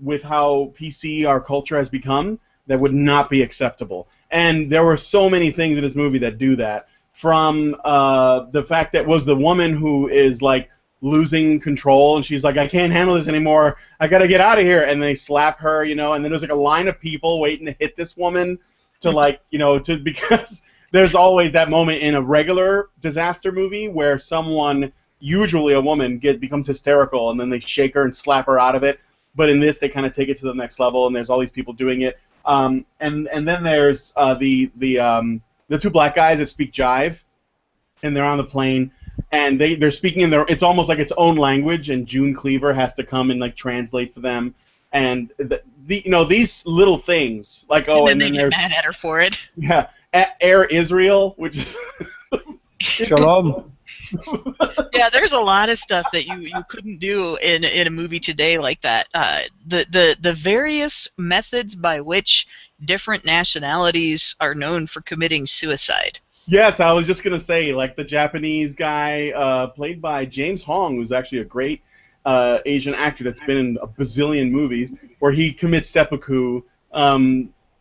with how PC our culture has become, that would not be acceptable. And there were so many things in this movie that do that. From the fact that was the woman who is like losing control, and she's like, I can't handle this anymore. I gotta get out of here. And they slap her, and then there's like a line of people waiting to hit this woman to because there's always that moment in a regular disaster movie where someone, usually a woman, becomes hysterical, and then they shake her and slap her out of it. But in this, they kind of take it to the next level, and there's all these people doing it. And then there's the two black guys that speak jive, and they're on the plane, and they're speaking in their... It's almost like its own language, and June Cleaver has to come and like translate for them. And these little things, like and then they get mad at her for it. Yeah, Air Israel, which is Shalom. Yeah, there's a lot of stuff that you couldn't do in a movie today like that. The various methods by which different nationalities are known for committing suicide. Yes, I was just gonna say, like the Japanese guy played by James Hong, who's actually a great Asian actor that's been in a bazillion movies, where he commits seppuku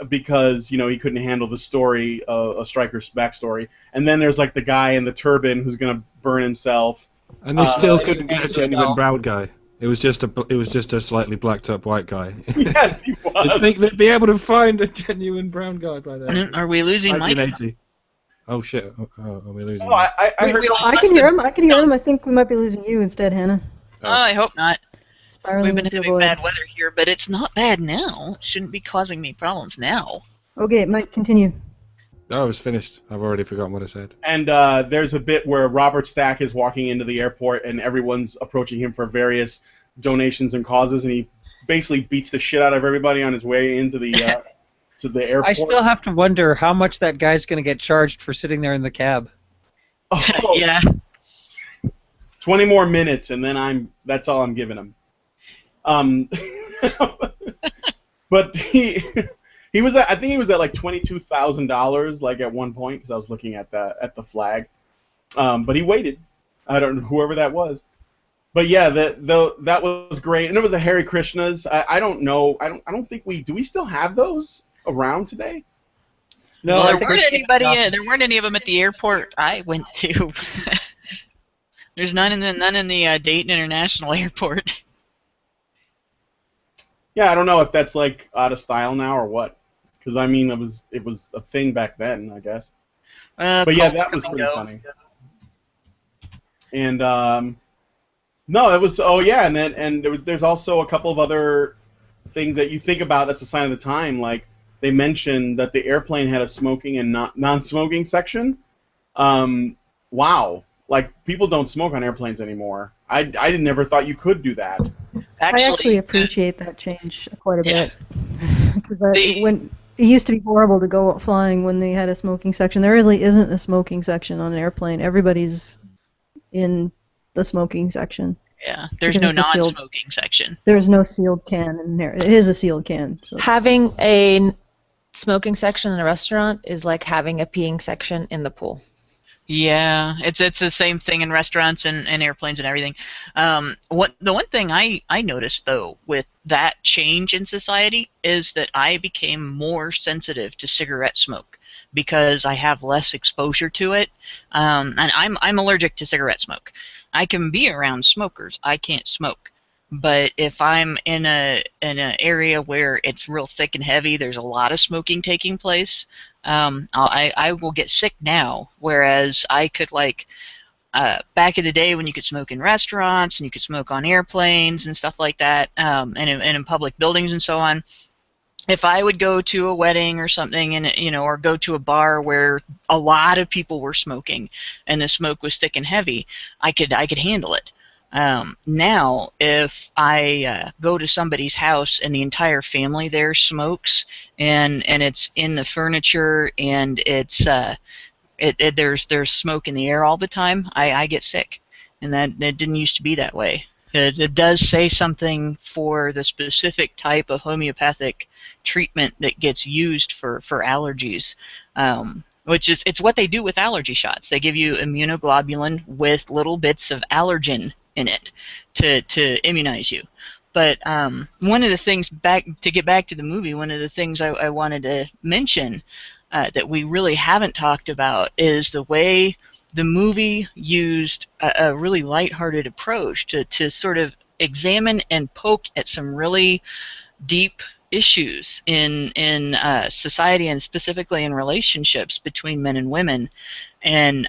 because he couldn't handle the story, a Stryker's backstory. And then there's like the guy in the turban who's gonna burn himself. And they still couldn't get a genuine brown guy. It was just a slightly blacked up white guy. Yes, he was. I think they'd be able to find a genuine brown guy by then. Are we losing Mike? 1980. Oh shit! Are we losing? Oh, I heard. I can hear him. I can hear him. I think we might be losing you instead, Hannah. Oh, I hope not. Spiraling We've been having bad weather here, but it's not bad now. It shouldn't be causing me problems now. Okay, Mike, continue. Oh, I was finished. I've already forgotten what I said. And there's a bit where Robert Stack is walking into the airport, and everyone's approaching him for various donations and causes, and he basically beats the shit out of everybody on his way into the to the airport. I still have to wonder how much that guy's going to get charged for sitting there in the cab. Oh, Yeah. 20 more minutes, and then that's all I'm giving him. But he was I think he was at like $22,000 like at one point, because I was looking at the flag. But he waited. I don't know whoever that was. But yeah, that was great, and it was a Hare Krishnas. I don't know. I don't think do we still have those around today? No, Well, I there think weren't we- anybody. There weren't any of them at the airport I went to. There's none in the Dayton International Airport. Yeah, I don't know if that's like out of style now or what. Because I mean, it was a thing back then, I guess. But yeah, that was pretty funny. And no, it was. Oh yeah, and there's also a couple of other things that you think about. That's a sign of the time. Like they mentioned that the airplane had a smoking and non-smoking section. Wow, like people don't smoke on airplanes anymore. I never thought you could do that. I actually appreciate that change quite a Yeah. bit. Because when it used to be horrible to go flying when they had a smoking section. There really isn't a smoking section on an airplane. Everybody's in the smoking section. Yeah, there's Because no it's a sealed- non-smoking section. There's no sealed can in there. It is a sealed can. So. Having a smoking section in a restaurant is like having a peeing section in the pool. Yeah, it's the same thing in restaurants and airplanes and everything. The one thing I noticed though with that change in society is that I became more sensitive to cigarette smoke because I have less exposure to it, and I'm allergic to cigarette smoke. I can be around smokers. I can't smoke. But if I'm in an area where it's real thick and heavy, there's a lot of smoking taking place, I will get sick now. Whereas I could back in the day when you could smoke in restaurants and you could smoke on airplanes and stuff like that, and in public buildings and so on. If I would go to a wedding or something, and or go to a bar where a lot of people were smoking and the smoke was thick and heavy, I could handle it. Now, if I go to somebody's house and the entire family there smokes, and it's in the furniture, and it's there's smoke in the air all the time, I get sick, and that didn't used to be that way. It does say something for the specific type of homeopathic treatment that gets used for allergies. Which is, it's what they do with allergy shots. They give you immunoglobulin with little bits of allergen in it to immunize you. But one of the things, to get back to the movie, one of the things I wanted to mention that we really haven't talked about is the way the movie used a really lighthearted approach to sort of examine and poke at some really deep issues in society, and specifically in relationships between men and women, and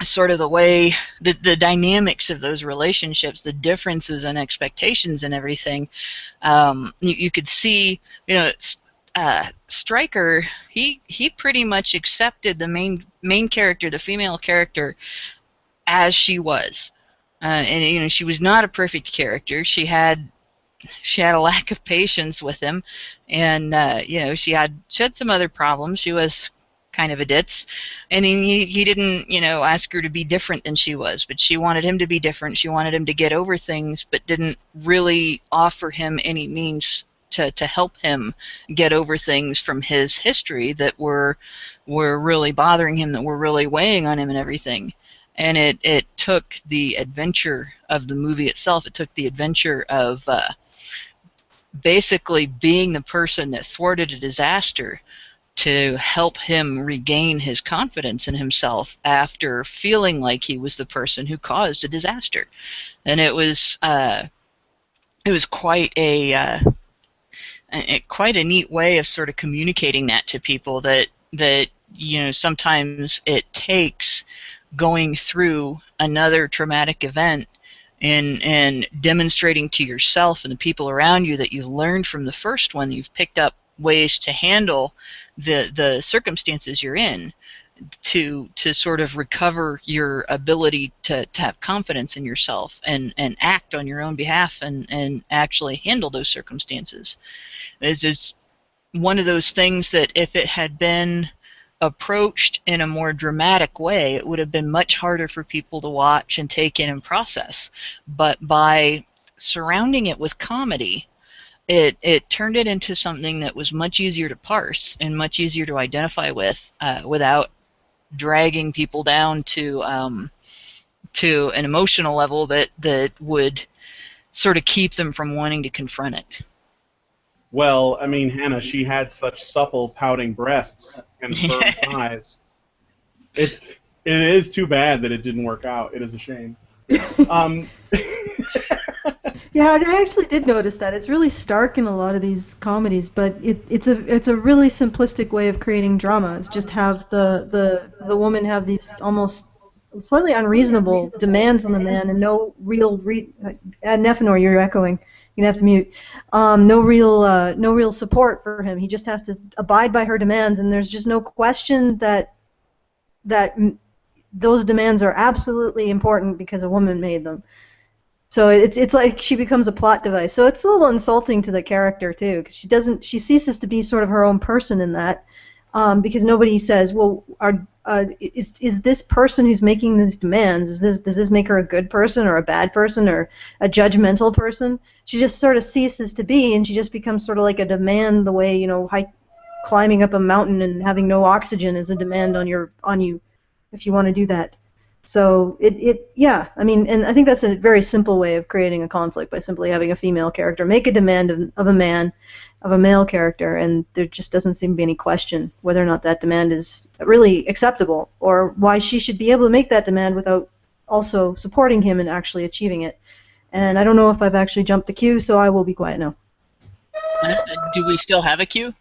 sort of the way the dynamics of those relationships, the differences in expectations and everything. You could see, Stryker, he pretty much accepted the main character, the female character, as she was, and she was not a perfect character. She had a lack of patience with him, and she had some other problems. She was kind of a ditz, and he didn't ask her to be different than she was, but she wanted him to be different. She wanted him to get over things, but didn't really offer him any means to help him get over things from his history that were really bothering him, that were really weighing on him and everything. And it took the adventure of the movie itself. It took the adventure of basically being the person that thwarted a disaster to help him regain his confidence in himself after feeling like he was the person who caused a disaster. And it was quite a neat way of sort of communicating that to people, that sometimes it takes going through another traumatic event and demonstrating to yourself and the people around you that you've learned from the first one, you've picked up ways to handle the circumstances you're in, to sort of recover your ability to have confidence in yourself and act on your own behalf and actually handle those circumstances. It's one of those things that if it had been approached in a more dramatic way, it would have been much harder for people to watch and take in and process. But by surrounding it with comedy, it turned it into something that was much easier to parse and much easier to identify with without dragging people down to an emotional level that would sort of keep them from wanting to confront it. Well, I mean, Hannah, she had such supple, pouting breasts and firm thighs. It is too bad that it didn't work out. It is a shame. Yeah, I actually did notice that. It's really stark in a lot of these comedies, but it's a really simplistic way of creating drama. It's just have the woman have these almost slightly unreasonable demands on the man, and no real Nephenor, you're echoing. You're gonna have to mute. No real support for him. He just has to abide by her demands, and there's just no question that those demands are absolutely important because a woman made them. So it's like she becomes a plot device. So it's a little insulting to the character too, because she ceases to be sort of her own person in that, because nobody says, well, is this person who's making these demands, does this make her a good person or a bad person or a judgmental person? She just sort of ceases to be, and she just becomes sort of like a demand, the way climbing up a mountain and having no oxygen is a demand on you if you want to do that. So yeah, I mean, and I think that's a very simple way of creating a conflict, by simply having a female character make a demand of a male character, and there just doesn't seem to be any question whether or not that demand is really acceptable, or why she should be able to make that demand without also supporting him and actually achieving it. And I don't know if I've actually jumped the queue, so I will be quiet now. Do we still have a queue?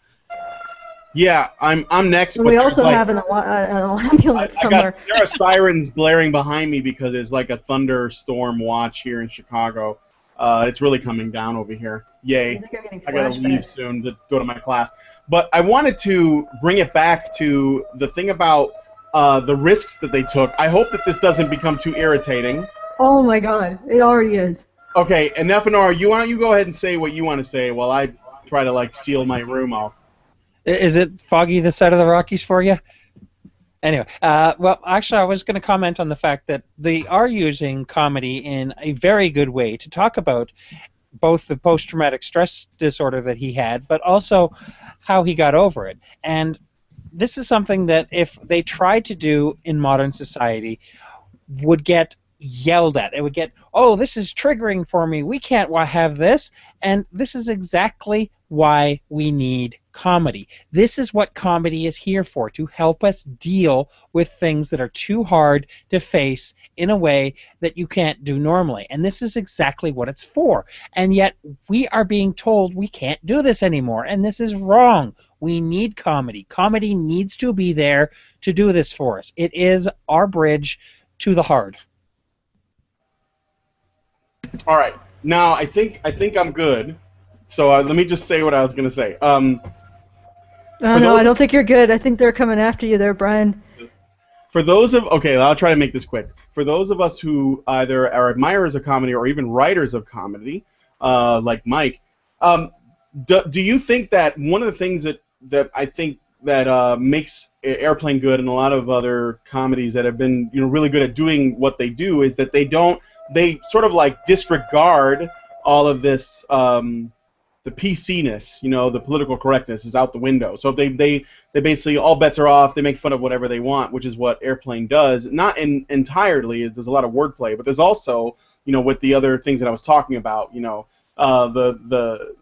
Yeah, I'm next. And we also have an ambulance somewhere. There are sirens blaring behind me because it's like a thunderstorm watch here in Chicago. It's really coming down over here. Yay. I gotta leave soon to go to my class. But I wanted to bring it back to the thing about the risks that they took. I hope that this doesn't become too irritating. Oh my god, it already is. Okay, and Nephenor, why don't you go ahead and say what you want to say while I try to seal my room off. Is it foggy this side of the Rockies for you? Anyway, well, actually, I was going to comment on the fact that they are using comedy in a very good way to talk about both the post-traumatic stress disorder that he had, but also how he got over it. And this is something that if they tried to do in modern society would get yelled at. It would get, oh, this is triggering for me. We can't have this. And this is exactly why we need comedy. This is what comedy is here for, to help us deal with things that are too hard to face in a way that you can't do normally. And this is exactly what it's for. And yet we are being told we can't do this anymore, and this is wrong. We need comedy. Comedy needs to be there to do this for us. It is our bridge to the hard. All right. Now I think I'm good. So let me just say what I was going to say. No, I don't think you're good. I think they're coming after you there, Brian. Okay, I'll try to make this quick. For those of us who either are admirers of comedy or even writers of comedy, like Mike, do you think that one of the things that I think that makes Airplane good and a lot of other comedies that have been really good at doing what they do is that they sort of disregard all of this the PC-ness, the political correctness is out the window. So they basically, all bets are off, they make fun of whatever they want, which is what Airplane does. Not entirely, there's a lot of wordplay, but there's also, with the other things that I was talking about, the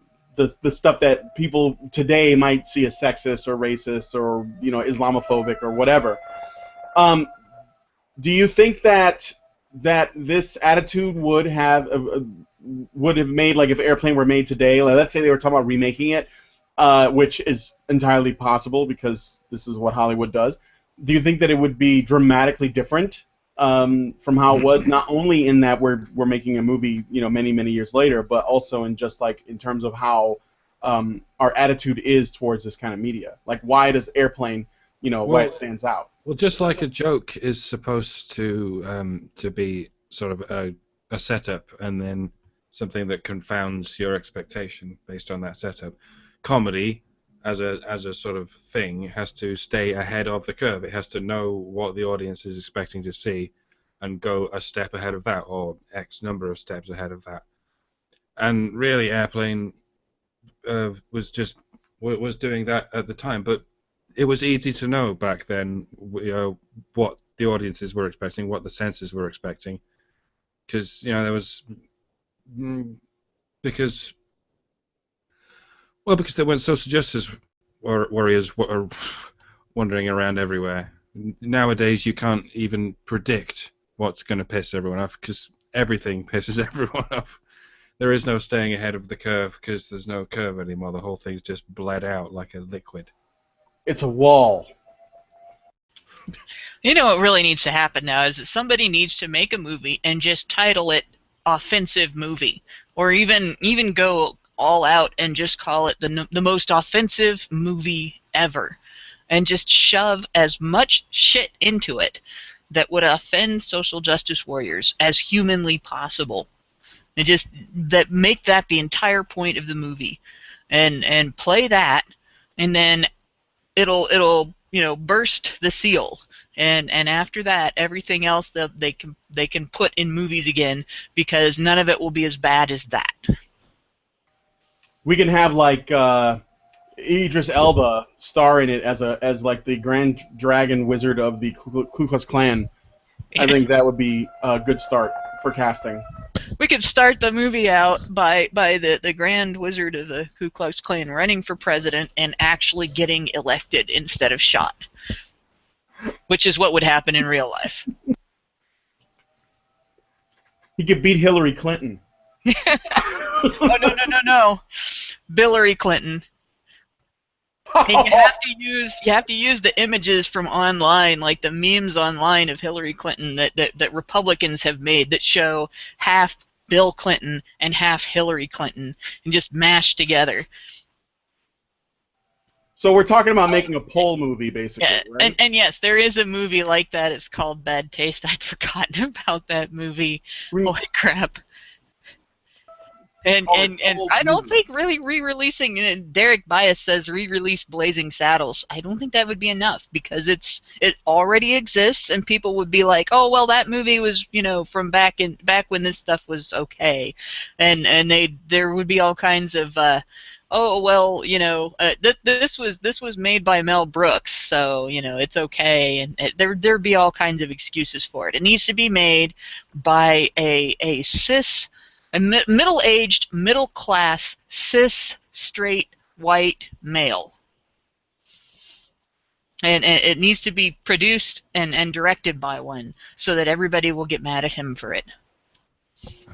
stuff that people today might see as sexist or racist or, Islamophobic or whatever. Do you think that this attitude would have made, if Airplane were made today, let's say they were talking about remaking it, which is entirely possible because this is what Hollywood does, do you think that it would be dramatically different from how it was, not only in that we're making a movie, many, many years later, but also in just in terms of how our attitude is towards this kind of media? Why does Airplane why it stands out. Well, just like a joke is supposed to be sort of a setup and then something that confounds your expectation based on that setup. Comedy, as a sort of thing, has to stay ahead of the curve. It has to know what the audience is expecting to see and go a step ahead of that, or X number of steps ahead of that. And really, Airplane was doing that at the time, but it was easy to know back then what the audiences were expecting, what the censors were expecting, because there was because there weren't social justice warriors were wandering around everywhere. Nowadays, you can't even predict what's going to piss everyone off because everything pisses everyone off. There is no staying ahead of the curve because there's no curve anymore. The whole thing's just bled out like a liquid. It's a wall. What really needs to happen now is that somebody needs to make a movie and just title it Offensive Movie, or even go all out and just call it the most offensive movie ever, and just shove as much shit into it that would offend social justice warriors as humanly possible, and just make that the entire point of the movie, and play that, and then it'll burst the seal, and after that everything else they can put in movies again, because none of it will be as bad as that. We can have like Idris Elba star in it as like the Grand Dragon Wizard of the Ku Klux Klan. I think that would be a good start for casting. We could start the movie out by the Grand Wizard of the Ku Klux Klan running for president and actually getting elected instead of shot, which is what would happen in real life. He could beat Hillary Clinton. Oh, no. Billary Clinton. And you have to use the images from online, like the memes online of Hillary Clinton that Republicans have made that show half Bill Clinton and half Hillary Clinton, and just mashed together. So we're talking about making a poll movie, basically, yeah, right? And yes, there is a movie like that. It's called Bad Taste. I'd forgotten about that movie. Holy crap. And I don't think really re-releasing, Derek Bias says re-release Blazing Saddles. I don't think that would be enough, because it already exists, and people would be like, oh well, that movie was from back when this stuff was okay, and there would be all kinds of oh well, this was made by Mel Brooks, so it's okay, and there'd be all kinds of excuses for it. It needs to be made by a middle-aged, middle-class, cis, straight, white male. And it needs to be produced and directed by one, so that everybody will get mad at him for it.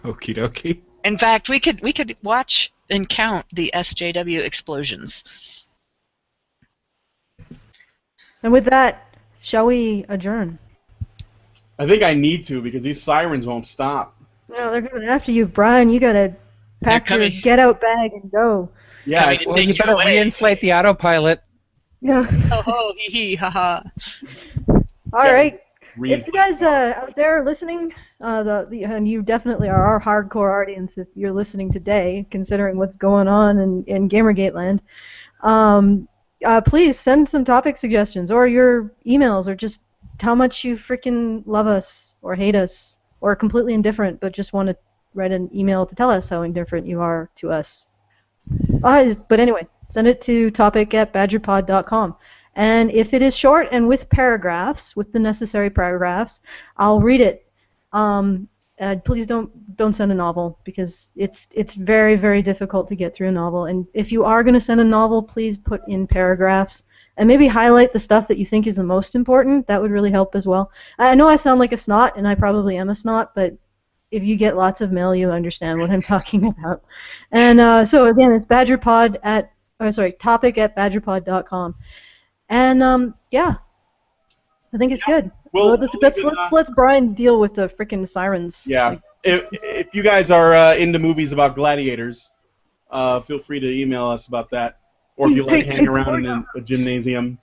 Okie dokie. In fact, we could watch and count the SJW explosions. And with that, shall we adjourn? I think I need to, because these sirens won't stop. No, they're coming after you, Brian. You gotta pack your get-out bag and go. Yeah. Well, you better reinflate the autopilot. Yeah. Oh, hee hee, haha. All right. If you guys out there are listening, and you definitely are our hardcore audience if you're listening today, considering what's going on in Gamergate land, please send some topic suggestions or your emails, or just how much you freaking love us or hate us, or completely indifferent but just want to write an email to tell us how indifferent you are to us. But anyway, send it to topic@badgerpod.com. And if it is short and with paragraphs, with the necessary paragraphs, I'll read it. Please don't send a novel, because it's very, very difficult to get through a novel. And if you are going to send a novel, please put in paragraphs. And maybe highlight the stuff that you think is the most important. That would really help as well. I know I sound like a snot, and I probably am a snot, but if you get lots of mail, you understand what I'm talking about. And so again, it's topic@badgerpod.com. And yeah, I think it's good. Well, let's Brian deal with the freaking sirens. Yeah. If you guys are into movies about gladiators, feel free to email us about that. Or if you like hanging around in a gymnasium.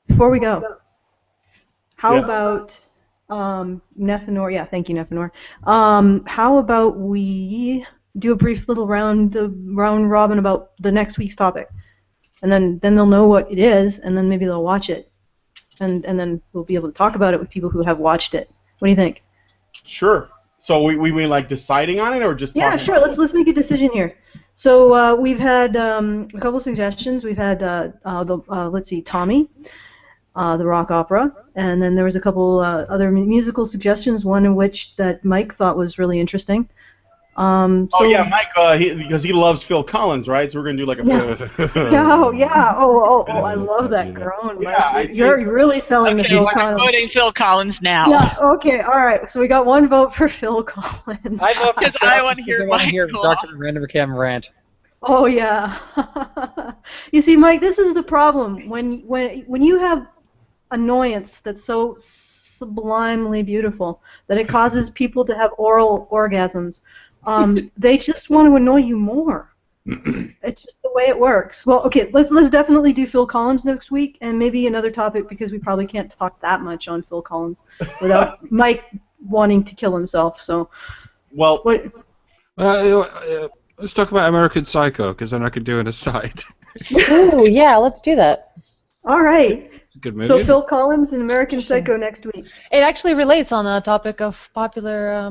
before we go, how Yeah. about Nephinor? Yeah, thank you, Nephinor. How about we do a brief little round robin about the next week's topic, and then they'll know what it is, and then maybe they'll watch it, and then we'll be able to talk about it with people who have watched it. What do you think? Sure. So we mean like deciding on it, or just Yeah, talking sure. about Let's make a decision here. So we've had a couple suggestions. We've had let's see, Tommy, the rock opera, and then there was a couple other musical suggestions. One of which that Mike thought was really interesting. Oh yeah, Mike, because he loves Phil Collins, right? So we're gonna do like a Yeah. Oh, I love that groan, Mike. Yeah, You're really selling the Okay, Phil we're Collins. voting Phil Collins now. Yeah. Okay. All right. So we got one vote for Phil Collins. I vote Because I want to hear Michael. Dr. Random Cam rant. Oh yeah. You see, Mike, this is the problem. When you have annoyance that's so sublimely beautiful that it causes people to have oral orgasms, they just want to annoy you more. It's just the way it works. Well, okay, let's definitely do Phil Collins next week, and maybe another topic because we probably can't talk that much on Phil Collins without Mike wanting to kill himself. So, Well, what? Let's talk about American Psycho, because then I could do an aside. Ooh, yeah, let's do that. All right. It's a good movie. So Phil Collins and American Psycho next week. It actually relates on the topic of popular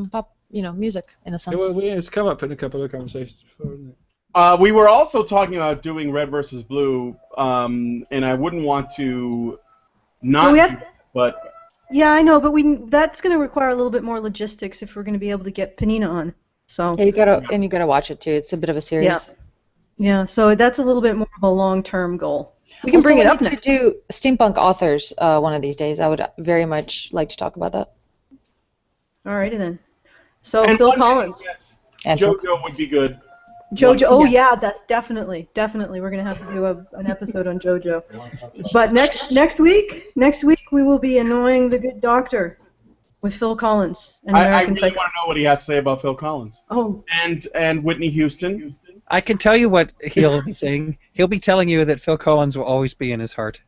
music in a sense. It's come up in a couple of conversations before, isn't it? we were also talking about doing Red versus Blue, and I wouldn't want to not. Well, we have- but Yeah, I know, but that's going to require a little bit more logistics if we're going to be able to get Panina on. So. Yeah, you gotta watch it too. It's a bit of a series. Yeah, so that's a little bit more of a long-term goal. We can bring it up next. to do steampunk authors one of these days. I would very much like to talk about that. Alrighty then. So and Phil one day, Collins. yes, And Phil JoJo would be good. JoJo. Oh yeah, that's definitely. We're gonna have to do an episode on JoJo. But next week we will be annoying the good doctor with Phil Collins and I American really Psycho. want to know what he has to say about Phil Collins. Oh. And Whitney Houston. I can tell you what he'll be saying. He'll be telling you that Phil Collins will always be in his heart.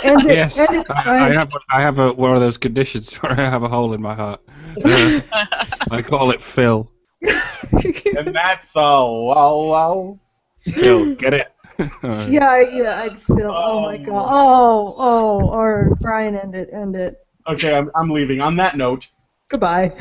Yes, I have one of those conditions where I have a hole in my heart. I call it Phil. And that's wow. Phil, get it? Yeah, I'd feel. Oh my god. Or Brian, end it. Okay, I'm leaving. On that note. Goodbye.